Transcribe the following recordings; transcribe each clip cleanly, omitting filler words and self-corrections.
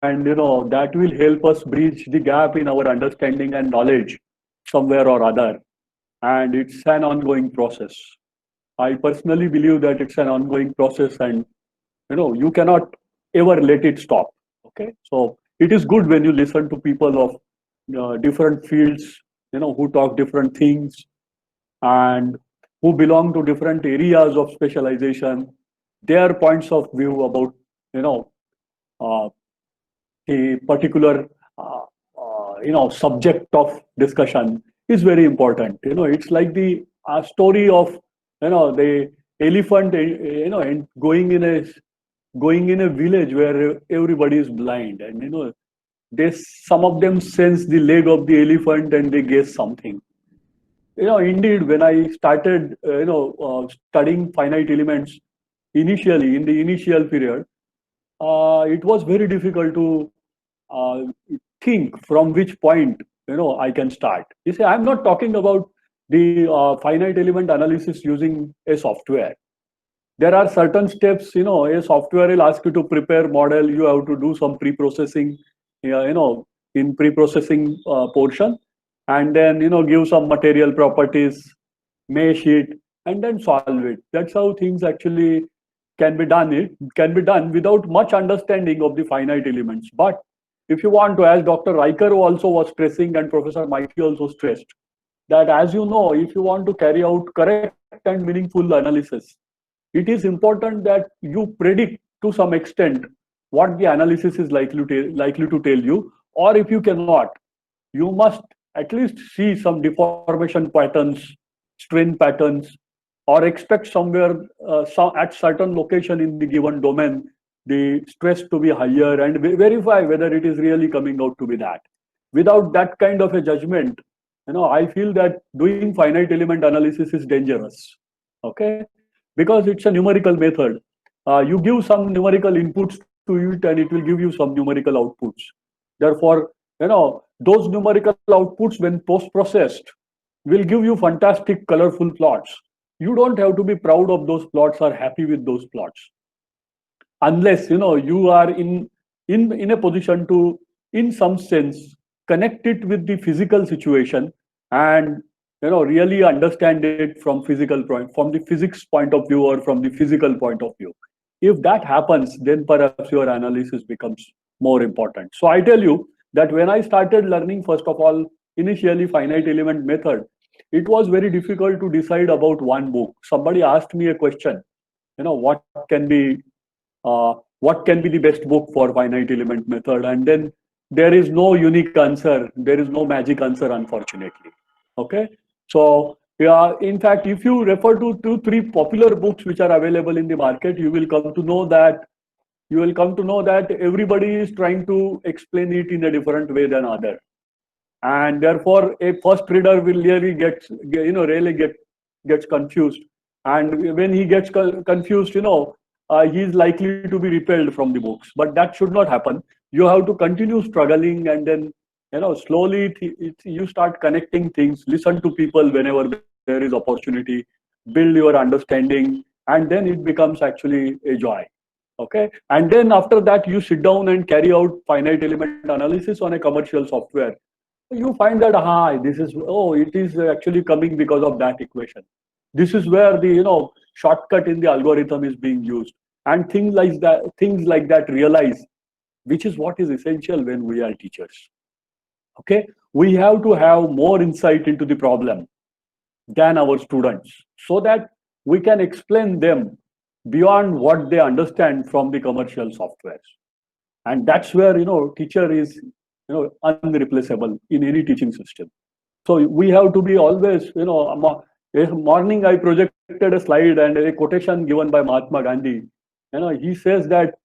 and that will help us bridge the gap in our understanding and knowledge somewhere or other. And it's an ongoing process. I personally believe that it's an ongoing process, and you cannot ever let it stop. Okay, so it is good when you listen to people of different fields, who talk different things, and who belong to different areas of specialization. Their points of view about you know uh, a particular uh, subject of discussion is very important. It's like the story of the elephant, and going in a village where everybody is blind, and they some of them sense the leg of the elephant and they guess something. Indeed, when I started studying finite elements initially, in the initial period, it was very difficult to uh, think from which point I can start. You see, I'm not talking about the finite element analysis using a software. There are certain steps. A software will ask you to prepare model. You have to do some pre-processing, in pre-processing portion, and then give some material properties, mesh it, and then solve it. That's how things actually can be done. It can be done without much understanding of the finite elements. But if you want to, as Dr. Riker also was stressing and Professor Mighty also stressed, that as you know, if you want to carry out correct and meaningful analysis, it is important that you predict to some extent what the analysis is likely to tell you, or if you cannot, you must at least see some deformation patterns, strain patterns, or expect somewhere at certain location in the given domain the stress to be higher, and verify whether it is really coming out to be that. Without that kind of a judgment, I feel that doing finite element analysis is dangerous. Okay, because it's a numerical method. You give some numerical inputs to it, and it will give you some numerical outputs. Therefore, those numerical outputs, when post processed, will give you fantastic colorful plots. You don't have to be proud of those plots or happy with those plots, unless you are in a position to, in some sense, connect it with the physical situation, and really understand it from the physics point of view, or from the physical point of view. If that happens, then perhaps your analysis becomes more important. So I tell you that when I started learning, first of all, initially finite element method, it was very difficult to decide about one book. Somebody asked me a question, what can be the best book for finite element method, and then there is no unique answer, there is no magic answer, unfortunately. Okay, so yeah, in fact, if you refer to 2 3 popular books which are available in the market, you will come to know that everybody is trying to explain it in a different way than other, and therefore a first reader will really gets confused, and when he gets confused, he is likely to be repelled from the books. But that should not happen. You have to continue struggling, and then slowly you start connecting things, listen to people whenever there is opportunity, build your understanding, and then it becomes actually a joy. Okay, and then after that you sit down and carry out finite element analysis on a commercial software. You find that, it is actually coming because of that equation. This is where the shortcut in the algorithm is being used, and things like that realize, which is what is essential when we are teachers. Okay, we have to have more insight into the problem than our students, so that we can explain them beyond what they understand from the commercial softwares. And that's where teacher is unreplaceable in any teaching system. So we have to be always, morning I projected a slide and a quotation given by Mahatma Gandhi. He says that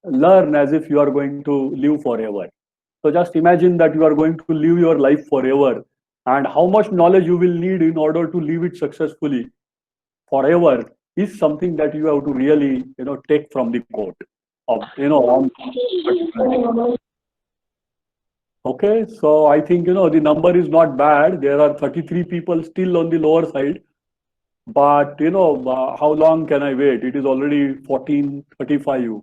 learn as if you are going to live forever. So just imagine that you are going to live your life forever, and how much knowledge you will need in order to live it successfully forever is something that you have to really take from the quote of on. Okay, so I think the number is not bad. There are 33 people still on the lower side, but how long can I wait? It is already 14:35.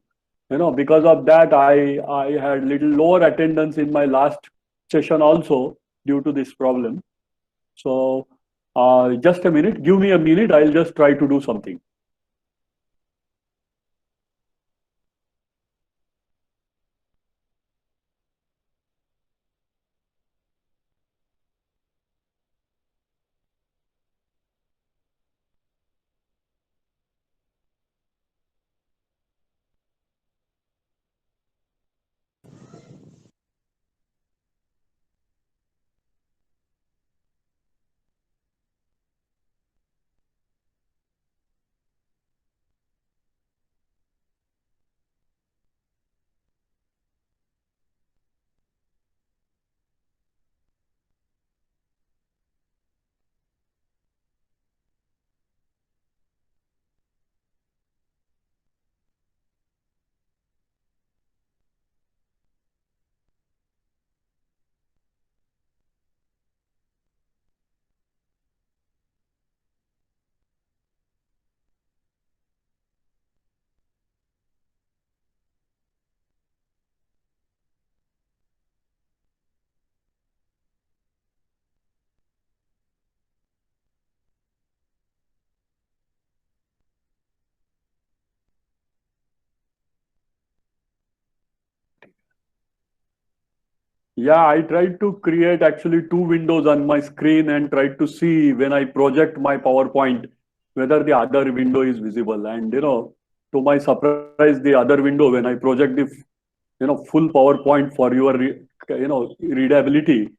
Because of that, I had little lower attendance in my last session also due to this problem. So just a minute, give me a minute. I'll just try to do something. Yeah, I tried to create actually two windows on my screen and tried to see when I project my PowerPoint whether the other window is visible. And to my surprise, the other window when I project the full PowerPoint for your readability,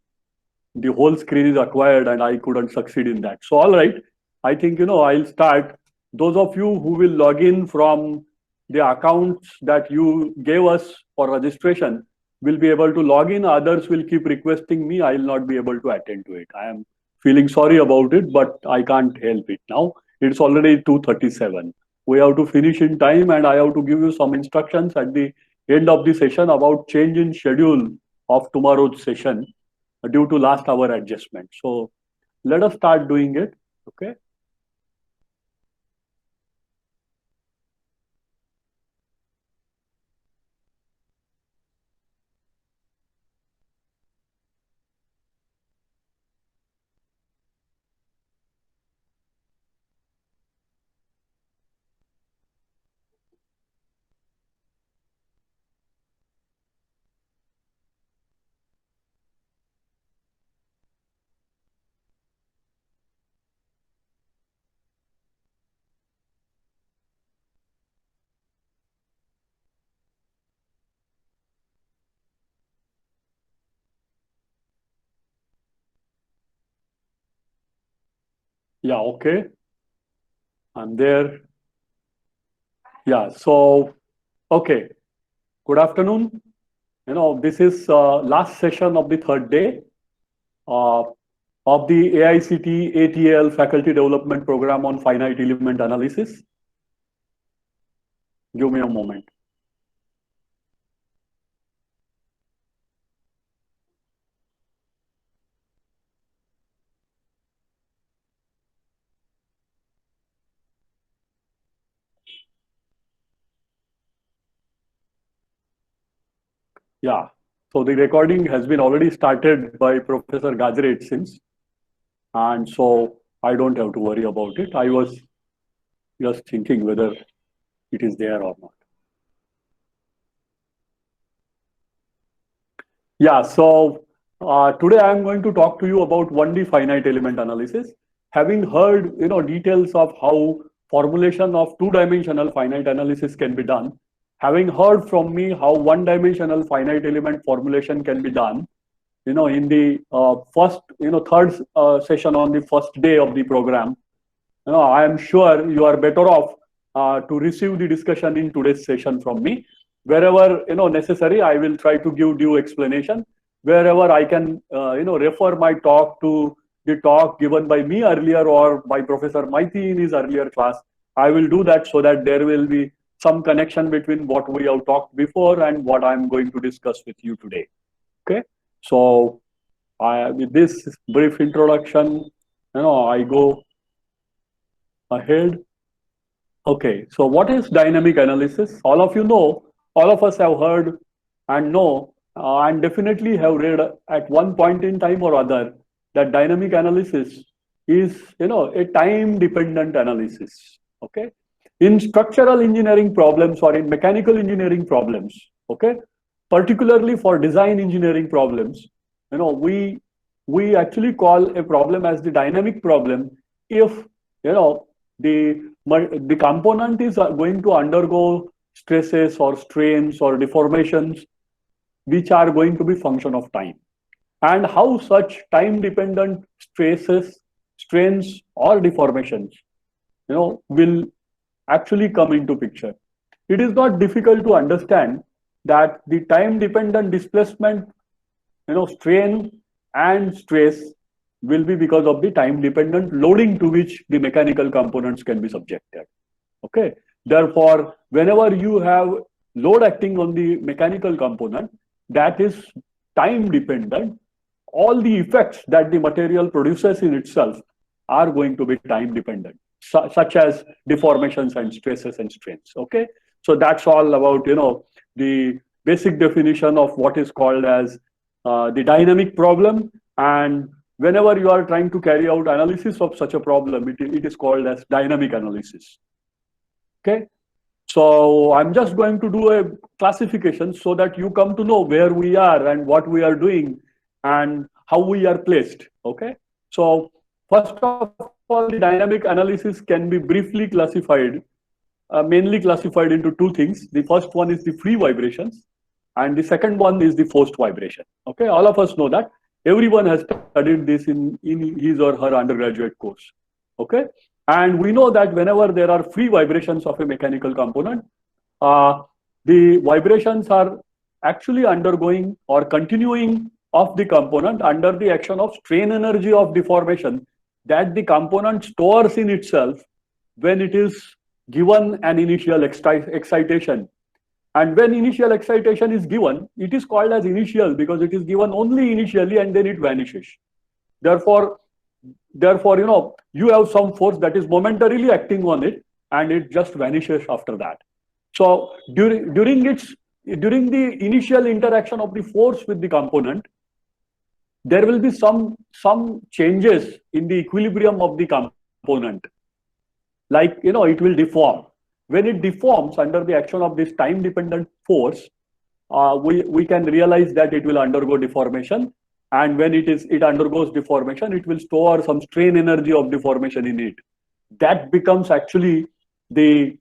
the whole screen is acquired and I couldn't succeed in that. So all right, I think I'll start. Those of you who will log in from the accounts that you gave us for registration will be able to log in. Others will keep requesting me. I'll not be able to attend to it. I am feeling sorry about it, but I can't help it now. It's already 2:37. We have to finish in time, and I have to give you some instructions at the end of the session about change in schedule of tomorrow's session due to last hour adjustment. So let us start doing it. Okay. Yeah. Okay. I'm there. Yeah. So, okay. Good afternoon. This is last session of the third day uh, of the AICT ATL Faculty Development Program on Finite Element Analysis. Give me a moment. Yeah. So the recording has been already started by Professor Gajre, it seems. And so I don't have to worry about it. I was just thinking whether it is there or not. Yeah, so today I'm going to talk to you about 1D finite element analysis. Having heard details of how formulation of two-dimensional finite analysis can be done, having heard from me how one-dimensional finite element formulation can be done, in the first third session on the first day of the program, I am sure you are better off to receive the discussion in today's session from me. Wherever necessary, I will try to give due explanation. Wherever I can, refer my talk to the talk given by me earlier or by Professor Maiti in his earlier class, I will do that so that there will be some connection between what we have talked before and what I am going to discuss with you today. Okay, so with this brief introduction, I go ahead. Okay, so what is dynamic analysis? All of you know all of us have heard and know, and definitely have read at one point in time or other, that dynamic analysis is, a time dependent analysis. Okay. In structural engineering problems or in mechanical engineering problems, okay, particularly for design engineering problems, we actually call a problem as the dynamic problem if, the component is going to undergo stresses or strains or deformations which are going to be function of time, and how such time dependent stresses, strains or deformations, will actually come into picture. It is not difficult to understand that the time dependent displacement, strain and stress will be because of the time dependent loading to which the mechanical components can be subjected. Okay. Therefore, whenever you have load acting on the mechanical component that is time dependent, all the effects that the material produces in itself are going to be time dependent, such as deformations and stresses and strains. Okay. So that's all about, the basic definition of what is called as the dynamic problem. And whenever you are trying to carry out analysis of such a problem, it is called as dynamic analysis. Okay. So I'm just going to do a classification so that you come to know where we are and what we are doing and how we are placed. Okay. So first of all, the dynamic analysis can be briefly classified, mainly classified into two things. The first one is the free vibrations, and the second one is the forced vibration. Okay, all of us know that. Everyone has studied this in his or her undergraduate course. Okay, and we know that whenever there are free vibrations of a mechanical component, the vibrations are actually undergoing or continuing of the component under the action of strain energy of deformation that the component stores in itself when it is given an initial excitation. And when initial excitation is given, it is called as initial because it is given only initially and then it vanishes. Therefore, you have some force that is momentarily acting on it and it just vanishes after that. So during the initial interaction of the force with the component, there will be some changes in the equilibrium of the component. Like, it will deform. When it deforms under the action of this time dependent force, we can realize that it will undergo deformation. And when it undergoes deformation, it will store some strain energy of deformation in it. That becomes actually the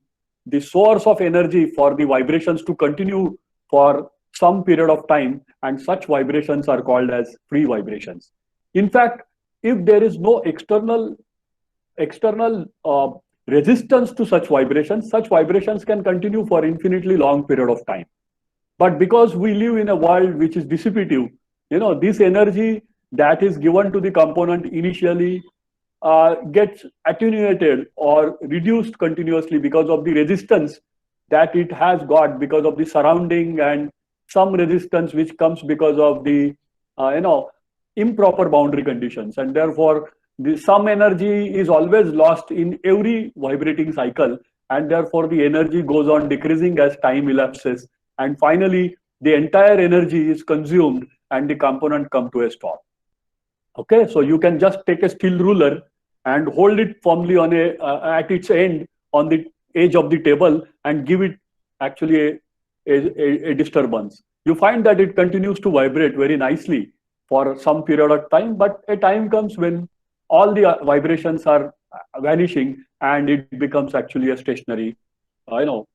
source of energy for the vibrations to continue for some period of time, and such vibrations are called as free vibrations. In fact, if there is no external resistance to such vibrations can continue for infinitely long period of time. But because we live in a world which is dissipative, this energy that is given to the component initially gets attenuated or reduced continuously because of the resistance that it has got because of the surrounding, and some resistance which comes because of the improper boundary conditions. And therefore some energy is always lost in every vibrating cycle, and therefore the energy goes on decreasing as time elapses, and finally the entire energy is consumed and the component come to a stop. Okay, so you can just take a steel ruler and hold it firmly on at its end on the edge of the table and give it actually a disturbance. You find that it continues to vibrate very nicely for some period of time, but a time comes when all the vibrations are vanishing and it becomes actually a stationary,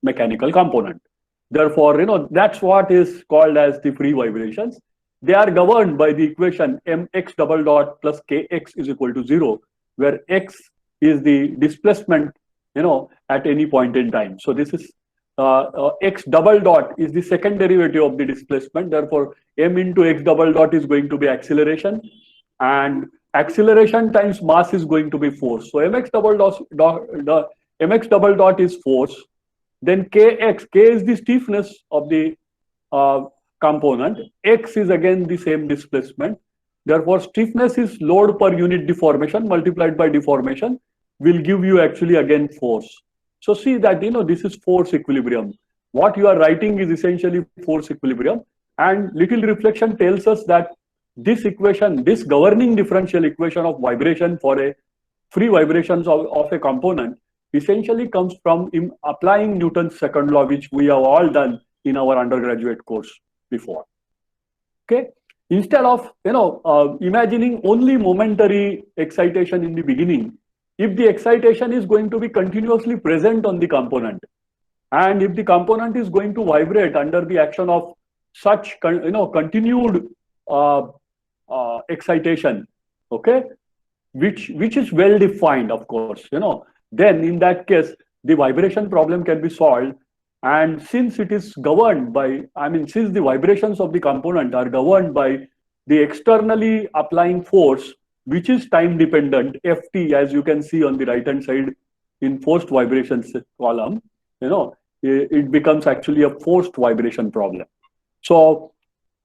mechanical component. Therefore, that's what is called as the free vibrations. They are governed by the equation mx double dot plus kx is equal to 0, where x is the displacement, at any point in time. So this is x double dot is the second derivative of the displacement. Therefore, m into x double dot is going to be acceleration, and acceleration times mass is going to be force. So mx double dot is force. Then kx, k is the stiffness of the component. X is again the same displacement. Therefore, stiffness is load per unit deformation multiplied by deformation will give you actually again force. So see that, this is force equilibrium. what you are writing is essentially force equilibrium, and little reflection tells us that this equation, this governing differential equation of vibration for a free vibrations of a component essentially comes from applying Newton's second law, which we have all done in our undergraduate course before. Okay, instead of imagining only momentary excitation in the beginning, if the excitation is going to be continuously present on the component, and if the component is going to vibrate under the action of such continued excitation, okay, which is well defined, of course, then in that case the vibration problem can be solved. And since it is governed by, since the vibrations of the component are governed by the externally applying force, which is time dependent, Ft, as you can see on the right hand side in forced vibrations column, it becomes actually a forced vibration problem. So,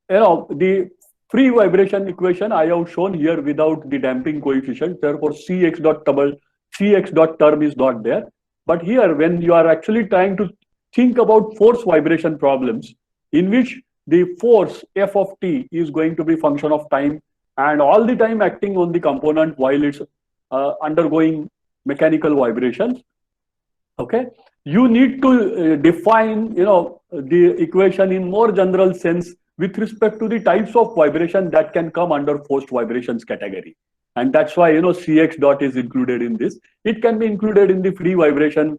the free vibration equation I have shown here without the damping coefficient, therefore Cx dot term is not there. But here, when you are actually trying to think about force vibration problems, in which the force F of t is going to be function of time and all the time acting on the component while it's undergoing mechanical vibrations, okay, you need to define the equation in more general sense with respect to the types of vibration that can come under forced vibrations category. And that's why Cx dot is included in this. It can be included in the free vibration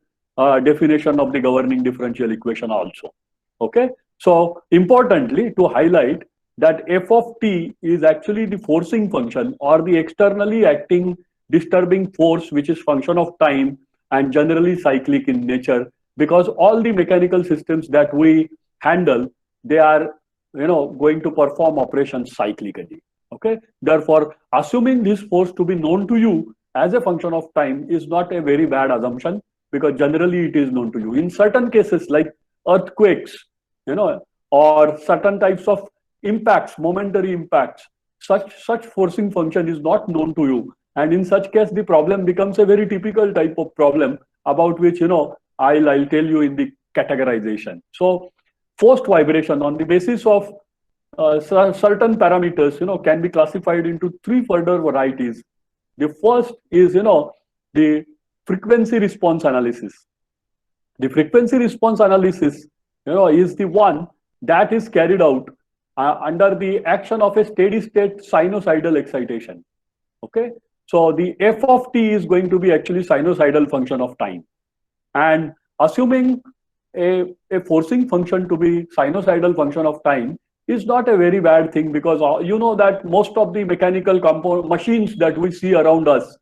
definition of the governing differential equation also. Okay, so importantly to highlight that f of t is actually the forcing function or the externally acting disturbing force, which is function of time and generally cyclic in nature, because all the mechanical systems that we handle, they are going to perform operations cyclically. Okay, therefore assuming this force to be known to you as a function of time is not a very bad assumption, because generally it is known to you. In certain cases like earthquakes, or certain types of impacts, momentary impacts, such forcing function is not known to you, and in such case the problem becomes a very typical type of problem about which I'll tell you in the categorization. So forced vibration on the basis of certain parameters can be classified into three further varieties. The first is the frequency response analysis. The frequency response analysis is the one that is carried out under the action of a steady state sinusoidal excitation. Okay, so the f of t is going to be actually sinusoidal function of time, and assuming a forcing function to be sinusoidal function of time is not a very bad thing, because that most of the mechanical machines that we see around us,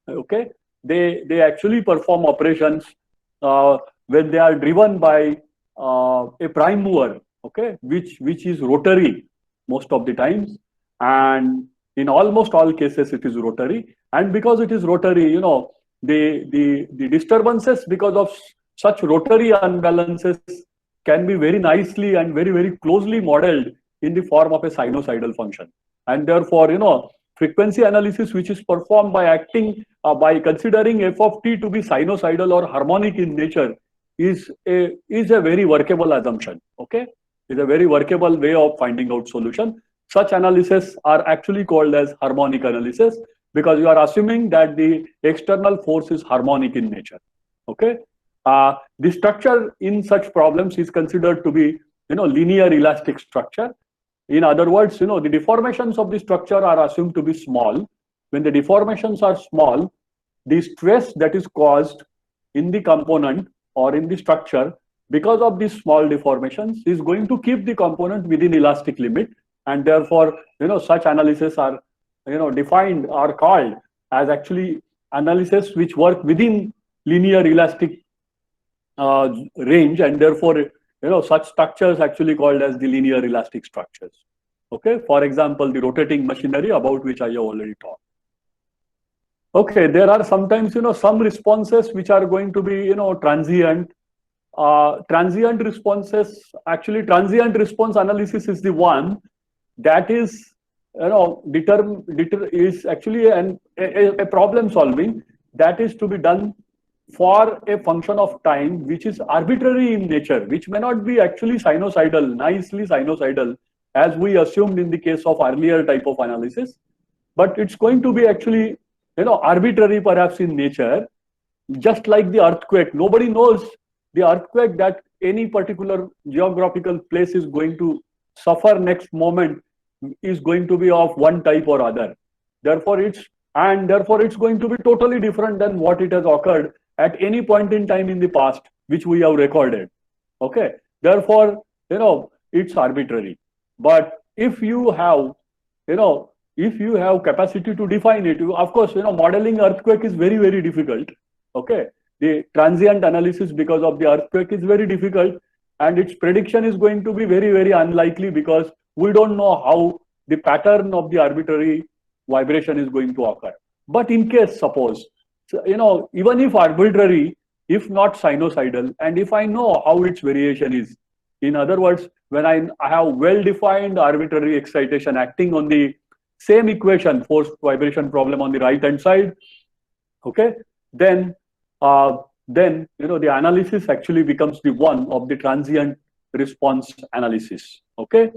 okay, they actually perform operations when they are driven by a prime mover, okay, which is rotary most of the times, and in almost all cases it is rotary. And because it is rotary, the disturbances because of such rotary unbalances can be very nicely and very, very closely modeled in the form of a sinusoidal function. And therefore, frequency analysis, which is performed by acting by considering f of t to be sinusoidal or harmonic in nature, is a very workable assumption. Okay, is a very workable way of finding out solution. Such analyses are actually called as harmonic analysis, because you are assuming that the external force is harmonic in nature. Okay, the structure in such problems is considered to be linear elastic structure. In other words, the deformations of the structure are assumed to be small. When the deformations are small, the stress that is caused in the component or in the structure because of these small deformations is going to keep the component within elastic limit, and therefore such analyses are defined or called as actually analysis which work within linear elastic range, and therefore such structures actually called as the linear elastic structures. Okay, for example, the rotating machinery, about which I have already talked. Okay, there are sometimes some responses which are going to be transient. Transient responses, actually transient response analysis is the one that is is actually a problem solving that is to be done for a function of time which is arbitrary in nature, which may not be actually sinusoidal, nicely sinusoidal, as we assumed in the case of earlier type of analysis, but it's going to be actually, arbitrary perhaps in nature, just like the earthquake. Nobody knows the earthquake that any particular geographical place is going to suffer next moment is going to be of one type or other. Therefore, it's going to be totally different than what it has occurred at any point in time in the past, which we have recorded. Okay. Therefore, it's arbitrary. But if you have, capacity to define it, of course, modeling earthquake is very, very difficult. Okay. The transient analysis because of the earthquake is very difficult, and its prediction is going to be very, very unlikely because we don't know how the pattern of the arbitrary vibration is going to occur. But in case, suppose, even if arbitrary, if not sinusoidal, and if I know how its variation is, in other words, when I have well-defined arbitrary excitation acting on the same equation, forced vibration problem on the right-hand side, okay, then the analysis actually becomes the one of the transient response analysis. Okay,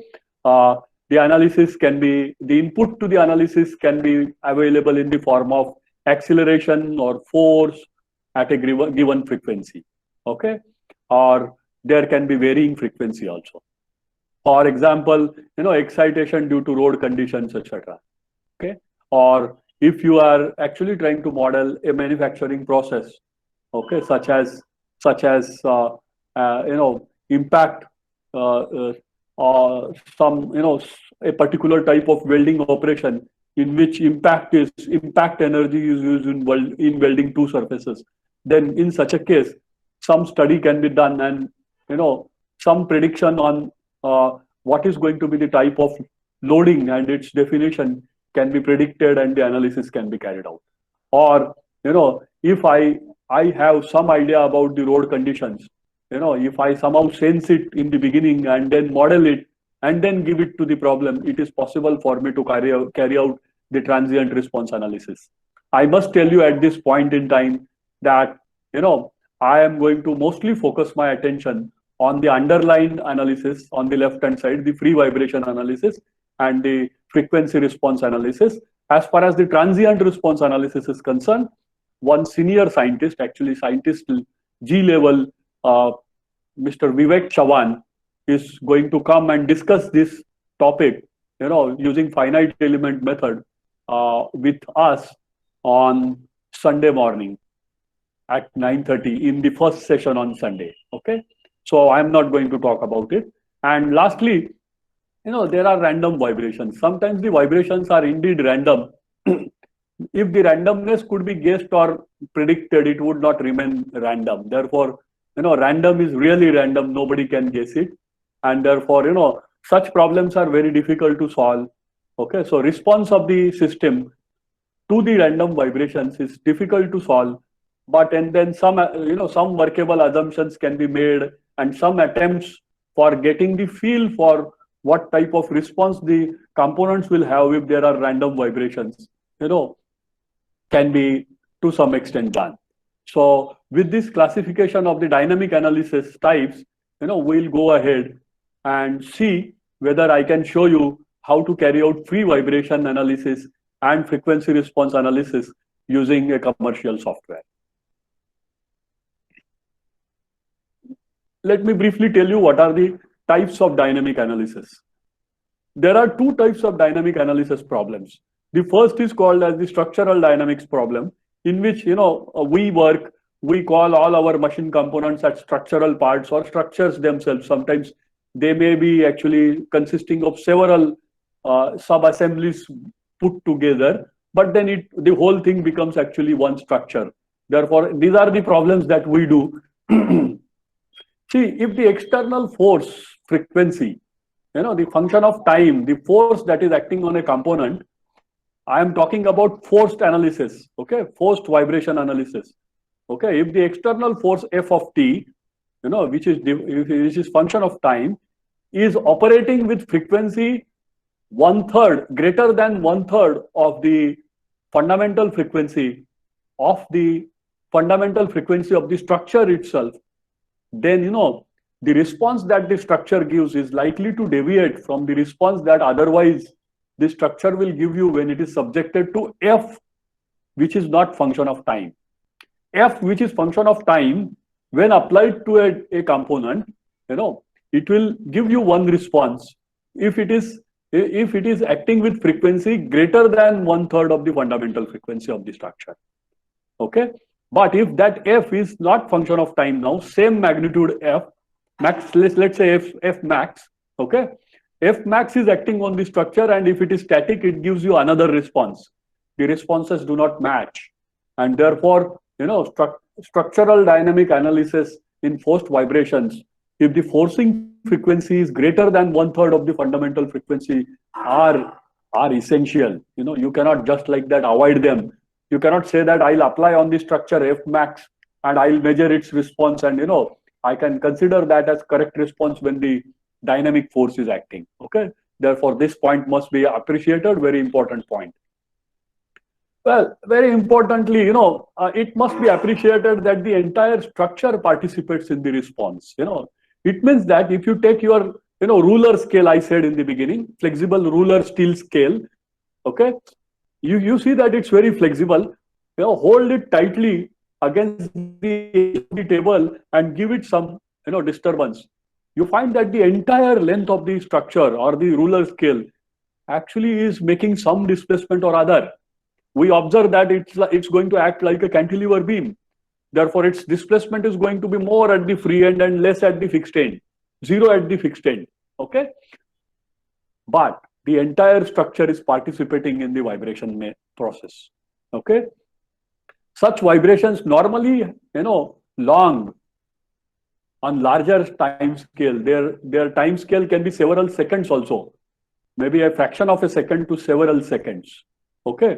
the analysis can be, the input to the analysis can be available in the form of acceleration or force at a given frequency. Okay, or there can be varying frequency also. For example, excitation due to road conditions, etc. Okay, or if you are actually trying to model a manufacturing process, okay, such as impact, some a particular type of welding operation in which impact energy is used in welding two surfaces, then in such a case some study can be done, and some prediction on what is going to be the type of loading and its definition can be predicted, and the analysis can be carried out. Or if I have some idea about the road conditions, if I somehow sense it in the beginning and then model it and then give it to the problem, it is possible for me to carry out the transient response analysis. I must tell you at this point in time that I am going to mostly focus my attention on the underlying analysis on the left hand side, the free vibration analysis and the frequency response analysis. As far as the transient response analysis is concerned, one senior scientist, actually scientist G level, Mr. Vivek Chavan, is going to come and discuss this topic, using finite element method with us on Sunday morning at 9:30 in the first session on Sunday. Okay, so I'm not going to talk about it. And lastly, there are random vibrations. Sometimes the vibrations are indeed random. If the randomness could be guessed or predicted, it would not remain random. Therefore, random is really random. Nobody can guess it. And therefore, such problems are very difficult to solve. Okay, so response of the system to the random vibrations is difficult to solve. But and then some workable assumptions can be made, and some attempts for getting the feel for what type of response the components will have if there are random vibrations, can be to some extent done. So with this classification of the dynamic analysis types, we'll go ahead and see whether I can show you how to carry out free vibration analysis and frequency response analysis using a commercial software. Let me briefly tell you what are the types of dynamic analysis. There are two types of dynamic analysis problems. The first is called as the structural dynamics problem, in which we call all our machine components as structural parts or structures themselves. Sometimes they may be actually consisting of several sub-assemblies put together, but then the whole thing becomes actually one structure. Therefore, these are the problems that we do. See, if the external force, frequency, the function of time, the force that is acting on a component, I am talking about forced analysis, okay, forced vibration analysis. Okay, if the external force F of t, which is function of time, is operating with frequency 1/3, greater than 1/3 of the fundamental frequency of the fundamental frequency of the structure itself, then the response that the structure gives is likely to deviate from the response that otherwise the structure will give you when it is subjected to f, which is not function of time. F, which is function of time, when applied to a component, it will give you one response if it is acting with frequency greater than 1/3 of the fundamental frequency of the structure. Okay, but if that f is not function of time, now same magnitude f max, let's say f max. Okay, f max is acting on the structure, and if it is static, it gives you another response. The responses do not match, and therefore structural dynamic analysis in forced vibrations, if the forcing frequency is greater than 1/3 of the fundamental frequency, are essential. You cannot just like that avoid them. You cannot say that I'll apply on the structure f max and I'll measure its response, and I can consider that as correct response when the dynamic force is acting. Okay, therefore this point must be appreciated. Very important point. Well, very importantly, it must be appreciated that the entire structure participates in the response. It means that if you take your, ruler scale, I said in the beginning, flexible ruler steel scale, okay, you see that it's very flexible. Hold it tightly against the table and give it some, disturbance. You find that the entire length of the structure or the ruler scale actually is making some displacement or other. We observe that it's going to act like a cantilever beam. Therefore, its displacement is going to be more at the free end and less at the fixed end, zero at the fixed end. Okay, but the entire structure is participating in the vibration process. Okay, such vibrations normally, long on larger time scale. Their time scale can be several seconds also, maybe a fraction of a second to several seconds. Okay.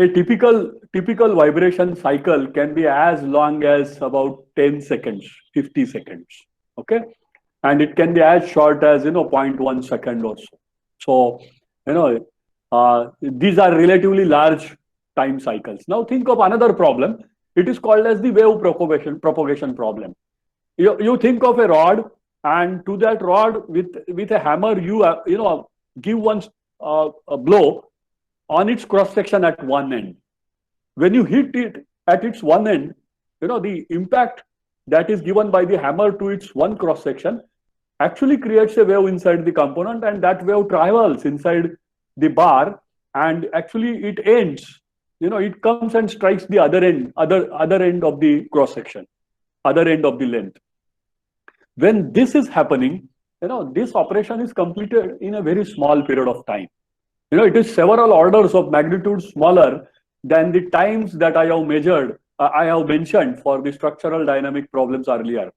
A typical vibration cycle can be as long as about 10 seconds, 50 seconds. Okay, and it can be as short as 0.1 second or so. So these are relatively large time cycles. Now think of another problem. It is called as the wave propagation problem. You think of a rod, and to that rod with a hammer you give one a blow on its cross section at one end. When you hit it at its one end, the impact that is given by the hammer to its one cross section actually creates a wave inside the component, and that wave travels inside the bar, and actually it ends. It comes and strikes the other end of the cross section, other end of the length. When this is happening, this operation is completed in a very small period of time. It is several orders of magnitude smaller than the times that I have mentioned for the structural dynamic problems earlier,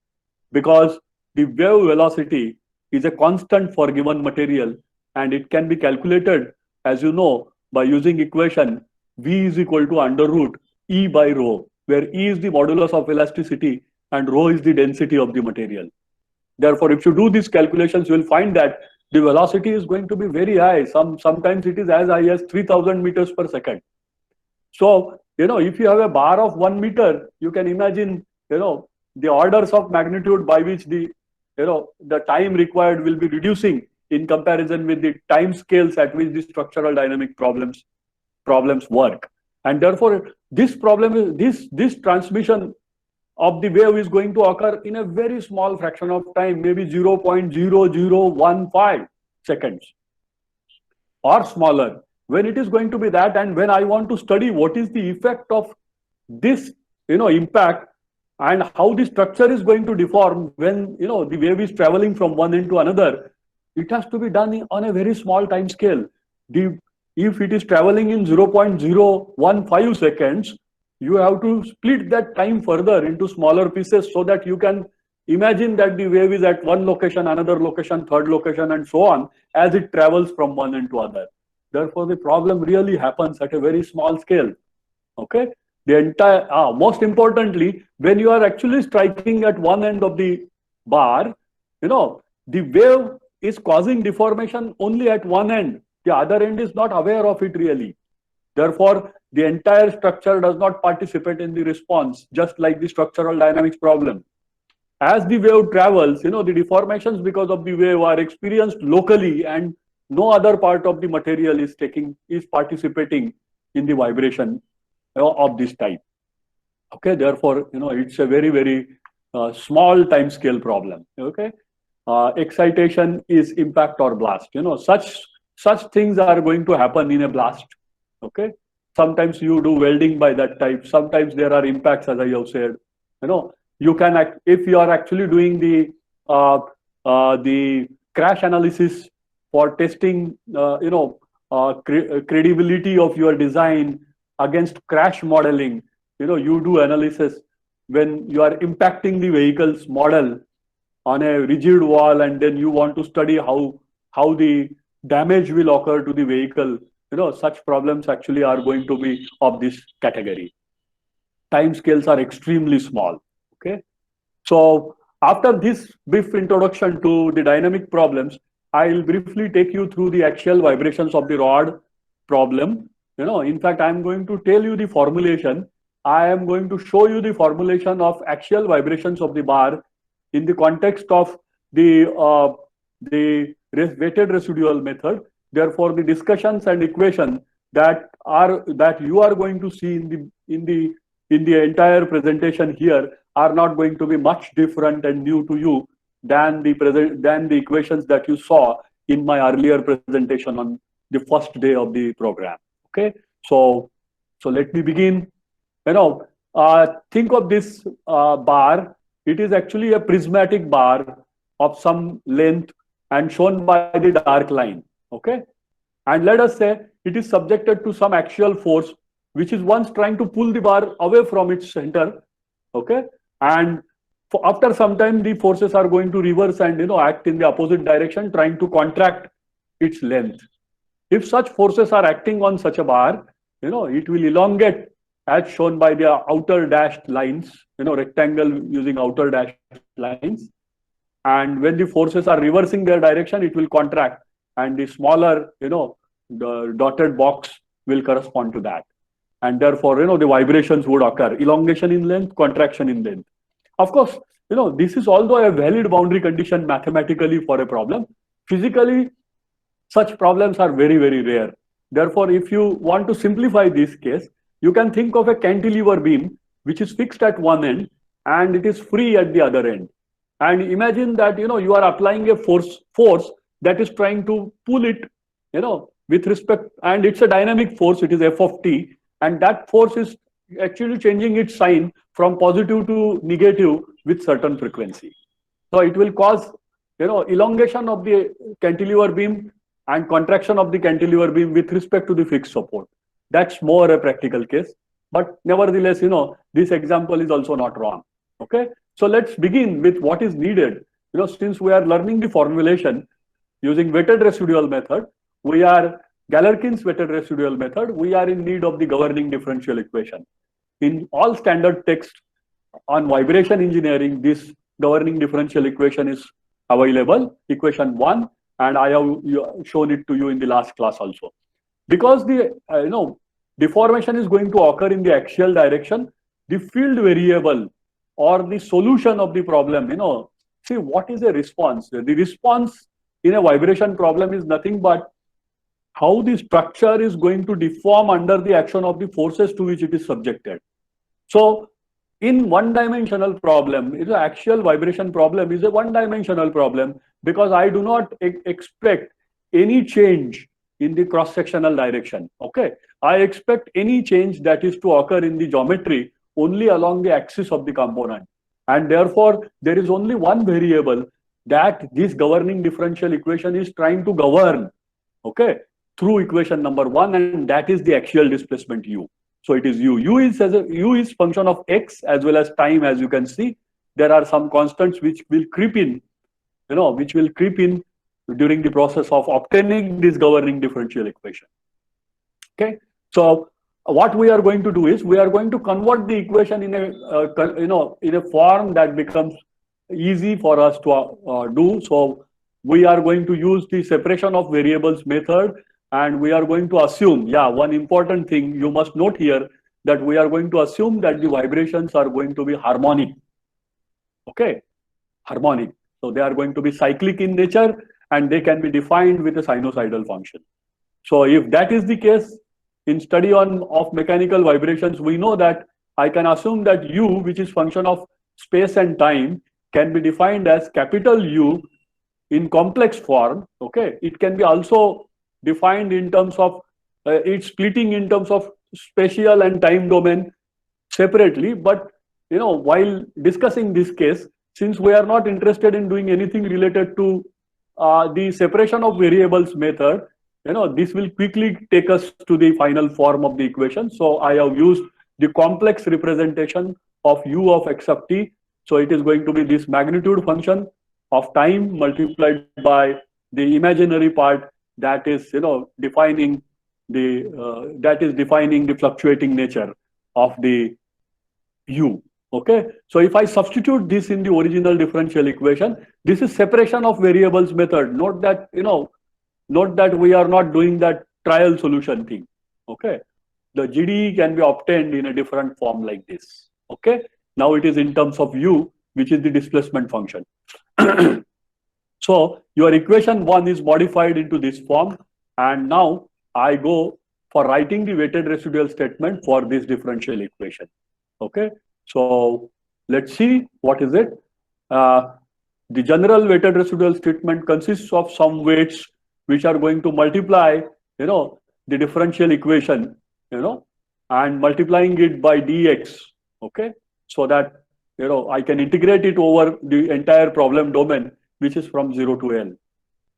because the wave velocity is a constant for given material, and it can be calculated, as you know, by using equation V is equal to under root E by rho, where E is the modulus of elasticity and rho is the density of the material. Therefore, if you do these calculations, you will find that the velocity is going to be very high. Sometimes it is as high as 3000 meters per second. So, if you have a bar of 1 meter, you can imagine, the orders of magnitude by which the time required will be reducing in comparison with the time scales at which the structural dynamic problems work. And therefore, this transmission of the wave is going to occur in a very small fraction of time, maybe 0.0015 seconds or smaller. When it is going to be that, and when I want to study what is the effect of this impact and how the structure is going to deform when the wave is traveling from one end to another, it has to be done on a very small time scale. If it is traveling in 0.015 seconds, you have to split that time further into smaller pieces so that you can imagine that the wave is at one location, another location, third location, and so on as it travels from one end to other. Therefore, the problem really happens at a very small scale. Okay, the entire most importantly, when you are actually striking at one end of the bar, the wave is causing deformation only at one end. The other end is not aware of it really. Therefore, the entire structure does not participate in the response, just like the structural dynamics problem. As the wave travels, the deformations because of the wave are experienced locally, and no other part of the material is participating in the vibration of this type. Okay, therefore, it's a very, very small time scale problem. Okay, excitation is impact or blast. Such things are going to happen in a blast. Okay, sometimes you do welding by that type. Sometimes there are impacts, as I have said. You can act, if you are actually doing the crash analysis for testing, credibility of your design against crash modeling. You do analysis when you are impacting the vehicle's model on a rigid wall, and then you want to study how the damage will occur to the vehicle. Such problems actually are going to be of this category. Time scales are extremely small. Okay, so after this brief introduction to the dynamic problems, I'll briefly take you through the axial vibrations of the rod problem. In fact, I'm going to tell you the formulation. I am going to show you the formulation of axial vibrations of the bar in the context of the weighted residual method. Therefore, the discussions and equations that you are going to see in the entire presentation here are not going to be much different and new to you than the equations that you saw in my earlier presentation on the first day of the program. Okay, so let me begin. Think of this bar. It is actually a prismatic bar of some length and shown by the dark line. Okay, and let us say it is subjected to some axial force, which is once trying to pull the bar away from its center. Okay, and after some time, the forces are going to reverse and act in the opposite direction, trying to contract its length. If such forces are acting on such a bar, it will elongate as shown by the outer dashed lines, rectangle using outer dashed lines. And when the forces are reversing their direction, it will contract, and the smaller, the dotted box will correspond to that. And therefore, the vibrations would occur, elongation in length, contraction in length. Of course, this is although a valid boundary condition mathematically for a problem. Physically, such problems are very, very rare. Therefore, if you want to simplify this case, you can think of a cantilever beam which is fixed at one end and it is free at the other end. And imagine that you are applying a force that is trying to pull it, with respect, and it's a dynamic force. It is F of t, and that force is actually changing its sign from positive to negative with certain frequency. So it will cause elongation of the cantilever beam and contraction of the cantilever beam with respect to the fixed support. That's more a practical case, but nevertheless, this example is also not wrong. Okay, so let's begin with what is needed. Since we are learning the formulation using weighted residual method, Galerkin's weighted residual method, we are in need of the governing differential equation. In all standard text on vibration engineering, this governing differential equation is available, equation 1, and I have shown it to you in the last class also. Because the deformation is going to occur in the axial direction, the field variable or the solution of the problem, see what is a response? The response in a vibration problem is nothing but how the structure is going to deform under the action of the forces to which it is subjected. So in one-dimensional problem, the axial vibration problem is a one-dimensional problem because I do not expect any change in the cross-sectional direction. Okay, I expect any change that is to occur in the geometry only along the axis of the component, and therefore there is only one variable that this governing differential equation is trying to govern. Okay, through equation number 1, and that is the axial displacement u. So it is u. U is function of x as well as time. As you can see, there are some constants which will creep in, during the process of obtaining this governing differential equation. Okay, so what we are going to do is we are going to convert the equation in a form that becomes easy for us to do. So we are going to use the separation of variables method and we are going to assume, yeah, one important thing you must note here, that we are going to assume that the vibrations are going to be harmonic. Okay, harmonic. So they are going to be cyclic in nature, and they can be defined with a sinusoidal function. So if that is the case, in study of mechanical vibrations, we know that I can assume that U, which is function of space and time, can be defined as capital U in complex form. Okay, it can be also defined in terms of it's splitting in terms of spatial and time domain separately. But while discussing this case, since we are not interested in doing anything related to the separation of variables method, this will quickly take us to the final form of the equation. So I have used the complex representation of U of x of t. So it is going to be this magnitude function of time multiplied by the imaginary part that is defining the fluctuating nature of the U. Okay, so if I substitute this in the original differential equation, this is separation of variables method. Note that we are not doing that trial solution thing. Okay, the GDE can be obtained in a different form like this. Okay, now it is in terms of U, which is the displacement function. So your equation 1 is modified into this form, and now I go for writing the weighted residual statement for this differential equation. Okay, so let's see what is it. The general weighted residual statement consists of some weights which are going to multiply, the differential equation, and multiplying it by dx. Okay, so that I can integrate it over the entire problem domain, which is from 0 to L.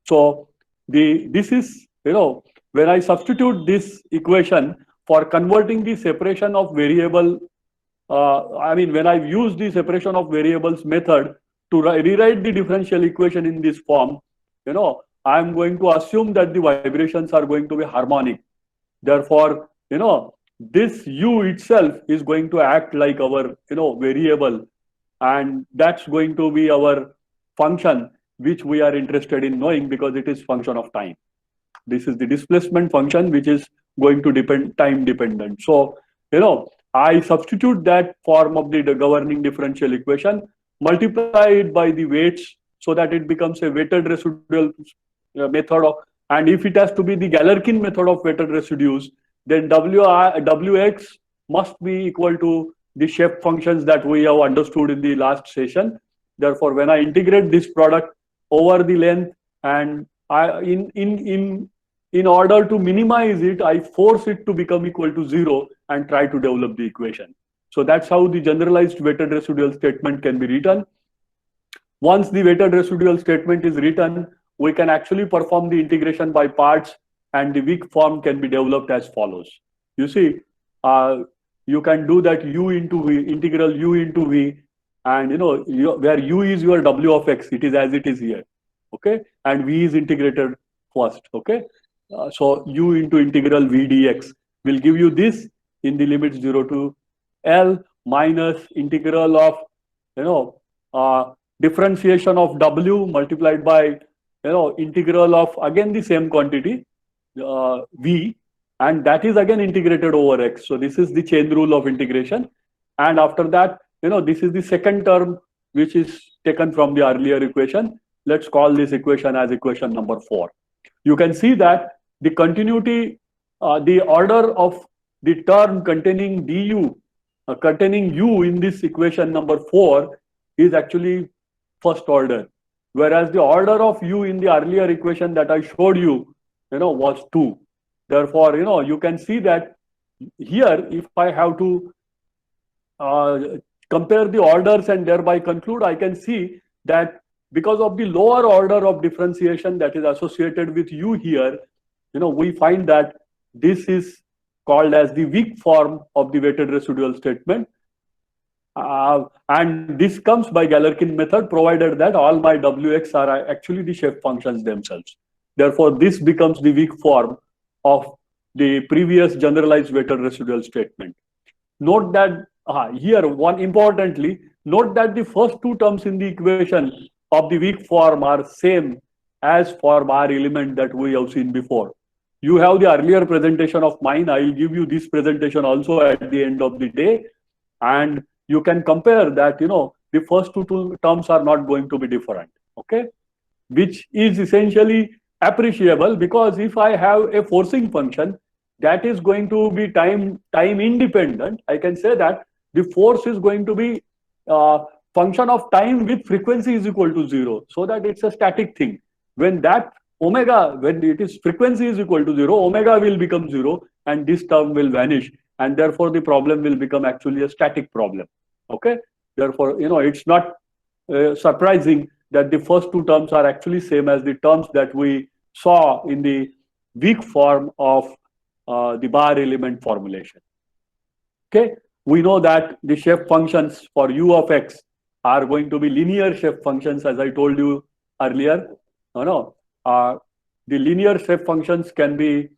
So this is when I substitute this equation for converting the separation of variable. When I use the separation of variables method to rewrite the differential equation in this form, I'm going to assume that the vibrations are going to be harmonic. Therefore, this U itself is going to act like our, variable, and that's going to be our function, which we are interested in knowing because it is function of time. This is the displacement function, which is going to depend time dependent. So, I substitute that form of the governing differential equation, multiply it by the weights so that it becomes a weighted residual method of, and if it has to be the Galerkin method of weighted residues, then Wx must be equal to the shape functions that we have understood in the last session. Therefore, when I integrate this product over the length, and in order to minimize it, I force it to become equal to 0 and try to develop the equation. So that's how the generalized weighted residual statement can be written. Once the weighted residual statement is written, we can actually perform the integration by parts, and the weak form can be developed as follows. You see, you can do that U into V, integral U into V, and where U is your W of x, it is as it is here. Okay, and V is integrated first. Okay, so U into integral V dx will give you this in the limits 0 to L minus integral of differentiation of W multiplied by integral of again the same quantity V, and that is again integrated over x. So this is the chain rule of integration, and after that this is the second term which is taken from the earlier equation. Let's call this equation as equation number 4. You can see that the continuity, the order of the term containing du, containing U in this equation number 4 is actually first order, whereas the order of U in the earlier equation that I showed you, was 2. Therefore, you can see that here, if I have to compare the orders and thereby conclude, I can see that because of the lower order of differentiation that is associated with U here, we find that this is called as the weak form of the weighted residual statement. And this comes by Galerkin method, provided that all my Wx are actually the shape functions themselves. Therefore, this becomes the weak form of the previous generalized weighted residual statement. Note that here, importantly, note that the first two terms in the equation of the weak form are same as for our element that we have seen before. You have the earlier presentation of mine. I will give you this presentation also at the end of the day, and you can compare that. The first two terms are not going to be different. Okay, which is essentially appreciable, because if I have a forcing function that is going to be time independent, I can say that the force is going to be function of time with frequency is equal to 0, so that it's a static thing. When that omega, when it is frequency is equal to 0, omega will become 0 and this term will vanish, and therefore the problem will become actually a static problem. Okay, therefore it's not surprising that the first two terms are actually same as the terms that we saw in the weak form of the bar element formulation. Okay, we know that the shape functions for u of x are going to be linear shape functions, as I told you earlier. The linear shape functions can be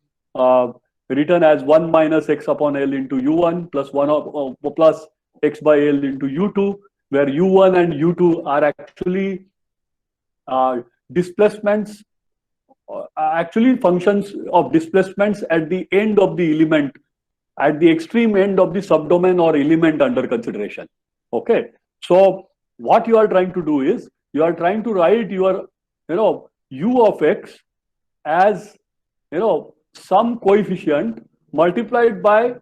written as 1 minus x upon L into u1 plus 1 plus x by L into u2, where u1 and u2 are actually displacements, actually functions of displacements at the end of the element, at the extreme end of the subdomain or element under consideration. Okay, so what you are trying to do is you are trying to write your u of x as some coefficient multiplied by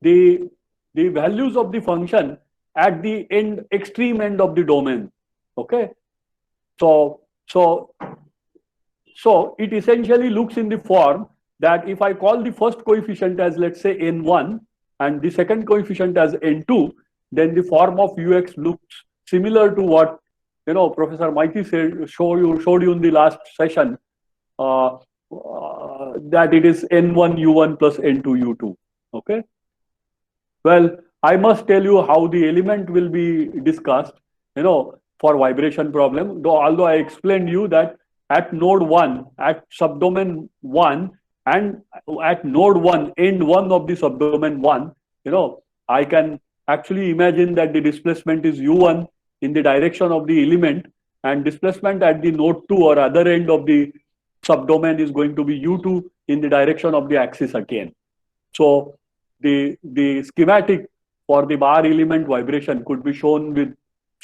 the values of the function at the extreme end of the domain. Okay, so it essentially looks in the form that if I call the first coefficient as, let's say, n1 and the second coefficient as n2, then the form of ux looks similar to what Professor Maiti showed you in the last session, that it is n1 u1 plus n2 u2. Okay, well, I must tell you how the element will be discussed for vibration problem, although I explained you that at node 1, at subdomain 1, and at node 1, end 1 of the subdomain 1, I can actually imagine that the displacement is u1 in the direction of the element, and displacement at the node 2 or other end of the subdomain is going to be u2 in the direction of the axis again. So the schematic for the bar element vibration could be shown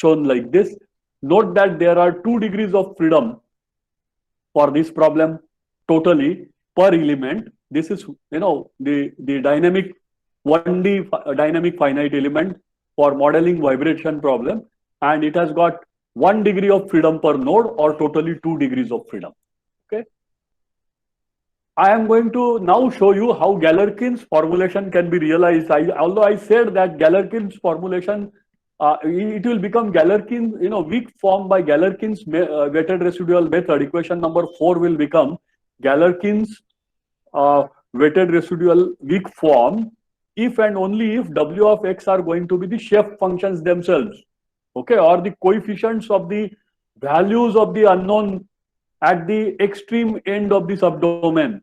like this. Note that there are 2 degrees of freedom for this problem totally per element. This is the dynamic 1D dynamic finite element for modeling vibration problem, and it has got 1 degree of freedom per node, or totally 2 degrees of freedom. Okay, I am going to now show you how Galerkin's formulation can be realized. Although I said that Galerkin's formulation, it will become Galerkin, weak form by Galerkin's weighted residual method. Equation number 4 will become Galerkin's weighted residual weak form if and only if w of x are going to be the shape functions themselves, okay, or the coefficients of the values of the unknown at the extreme end of the subdomain.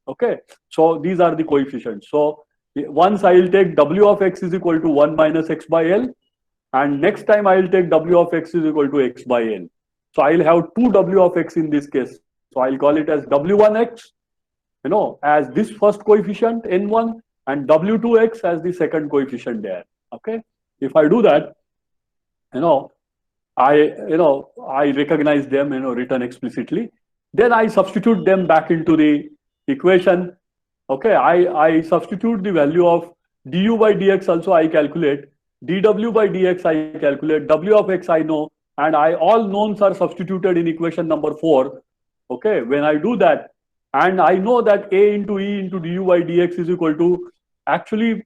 Okay, so these are the coefficients. So once I will take w of x is equal to 1 minus x by L, and next time I will take w of x is equal to x by L. So I will have 2 w of x in this case. So I will call it as w1x, as this first coefficient n1, and w2x as the second coefficient there. Okay, if I do that, I recognize them, written explicitly. Then I substitute them back into the equation. Okay, I substitute the value of du by dx also I calculate, dw by dx I calculate, w of x I know, and all knowns are substituted in equation number 4. Okay, when I do that, and I know that a into e into du by dx is equal to actually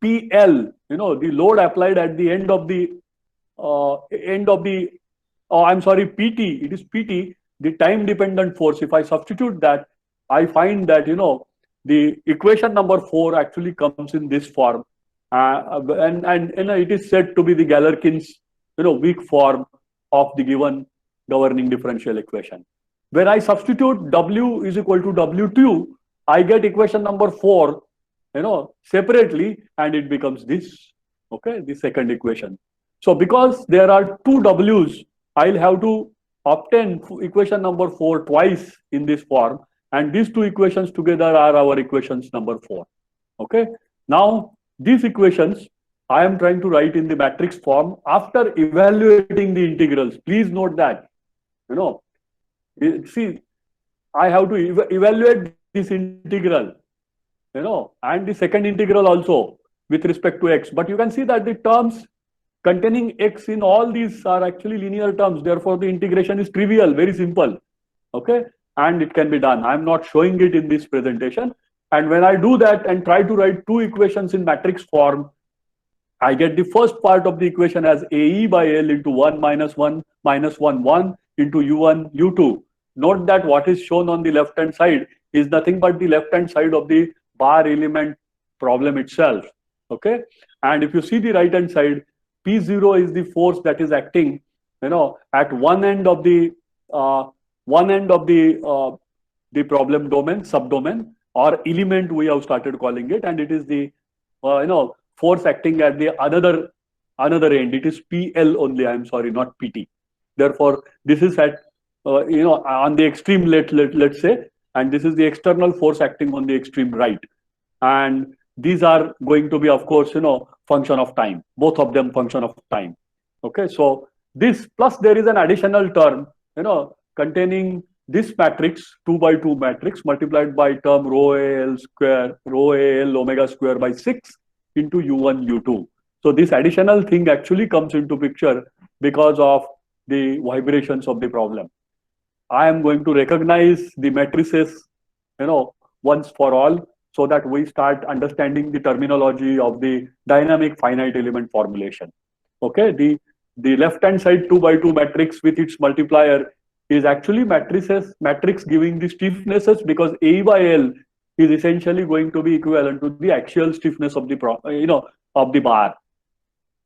PL, the load applied at the end of the PT, it is PT, the time dependent force. If I substitute that, I find that the equation number 4 actually comes in this form, and it is said to be the Galerkin's weak form of the given governing differential equation. When I substitute W is equal to W2, I get equation number 4 separately, and it becomes this, okay, the second equation. So because there are 2 W's, I'll have to obtain equation number 4 twice in this form, and these two equations together are our equations number 4. Okay. Now these equations I am trying to write in the matrix form after evaluating the integrals. Please note that, you know, see, I have to evaluate this integral, and the second integral also with respect to x. But you can see that the terms containing x in all these are actually linear terms. Therefore, the integration is trivial, very simple. Okay, and it can be done. I'm not showing it in this presentation. And when I do that and try to write two equations in matrix form, I get the first part of the equation as AE by L into 1 minus 1 minus 1 1 into U1 U2. Note that what is shown on the left hand side is nothing but the left hand side of the bar element problem itself. Okay, and if you see the right hand side, P0 is the force that is acting, at one end of the problem domain, subdomain, or element we have started calling it, and it is the force acting at the another end. It is PL only. I'm sorry, not PT. Therefore, this is at on the extreme let's say, and this is the external force acting on the extreme right. And these are going to be, of course, function of time. Both of them function of time. Okay, so this plus there is an additional term, containing this matrix 2 by 2 matrix multiplied by term rho AL square, rho AL omega square by 6 into U1 U2. So this additional thing actually comes into picture because of the vibrations of the problem. I am going to recognize the matrices, once for all, so that we start understanding the terminology of the dynamic finite element formulation. Okay, the left hand side 2 by 2 matrix with its multiplier is actually matrix giving the stiffnesses, because A by L is essentially going to be equivalent to the axial stiffness of the of the bar.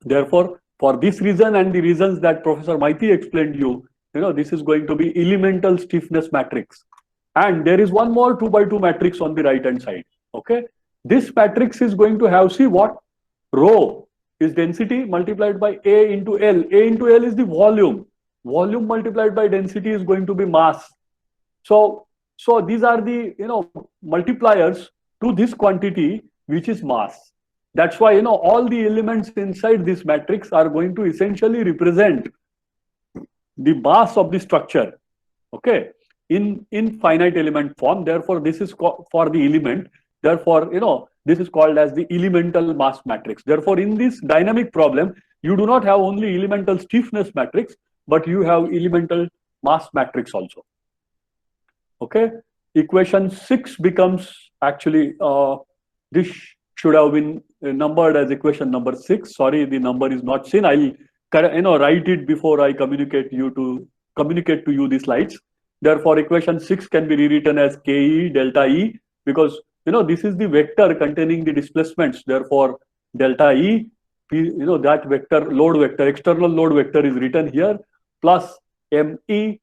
Therefore, for this reason and the reasons that Professor Maiti explained you, this is going to be elemental stiffness matrix. And there is one more 2 by 2 matrix on the right hand side. Okay, this matrix is going to have, see what, rho is density multiplied by A into L. A into L is the volume. Volume multiplied by density is going to be mass. So these are the multipliers to this quantity, which is mass. That's why all the elements inside this matrix are going to essentially represent the mass of the structure. Okay, in finite element form. Therefore, this is for the element. Therefore, this is called as the elemental mass matrix. Therefore, in this dynamic problem, you do not have only elemental stiffness matrix, but you have elemental mass matrix also. Okay, equation 6 becomes actually this should have been numbered as equation number 6. Sorry, the number is not seen. I'll write it before I communicate to you the slides. Therefore, equation 6 can be rewritten as Ke delta E, because this is the vector containing the displacements. Therefore, delta E, that vector, load vector, external load vector is written here, plus Me,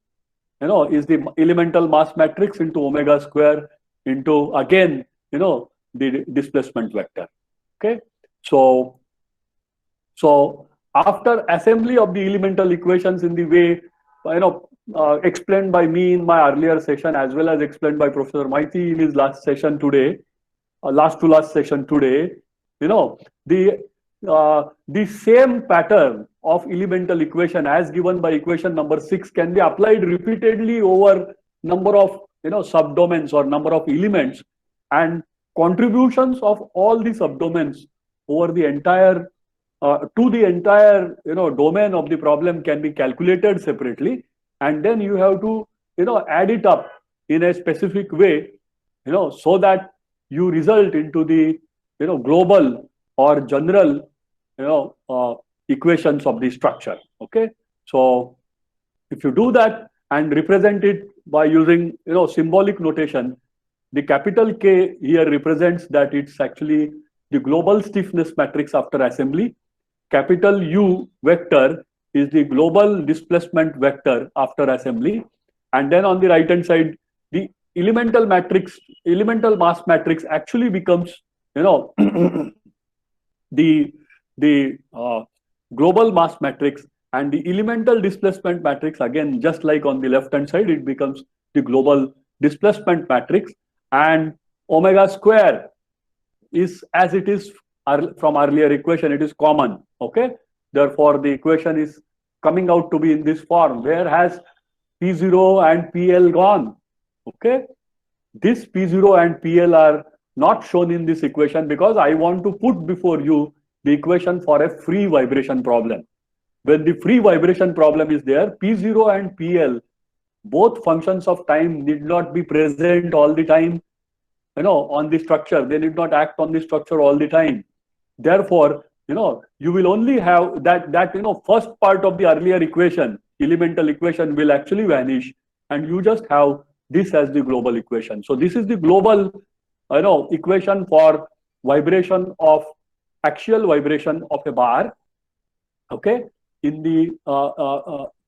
is the elemental mass matrix into omega square into, again, the displacement vector. Okay, so after assembly of the elemental equations in the way explained by me in my earlier session, as well as explained by Professor Maiti in his last session today, last session today, the same pattern of elemental equation as given by equation number 6 can be applied repeatedly over number of subdomains or number of elements, and contributions of all the subdomains over the entire to the entire domain of the problem can be calculated separately, and then you have to add it up in a specific way, so that you result into the global or general equations of the structure. Okay, so if you do that and represent it by using symbolic notation, the capital K here represents that it's actually the global stiffness matrix after assembly. Capital U vector is the global displacement vector after assembly, and then on the right hand side, the elemental mass matrix actually becomes the global mass matrix, and the elemental displacement matrix, again, just like on the left hand side, it becomes the global displacement matrix, and omega square is as it is from earlier equation, it is common. Okay, therefore the equation is coming out to be in this form. Where has P0 and PL gone? Okay, this P0 and PL are not shown in this equation because I want to put before you the equation for a free vibration problem. When the free vibration problem is there, P0 and PL, both functions of time, need not be present all the time, on the structure. They need not act on the structure all the time. Therefore, you will only have that first part of the earlier equation, elemental equation, will actually vanish, and you just have this as the global equation. So this is the global equation for vibration of axial vibration of a bar, okay, in the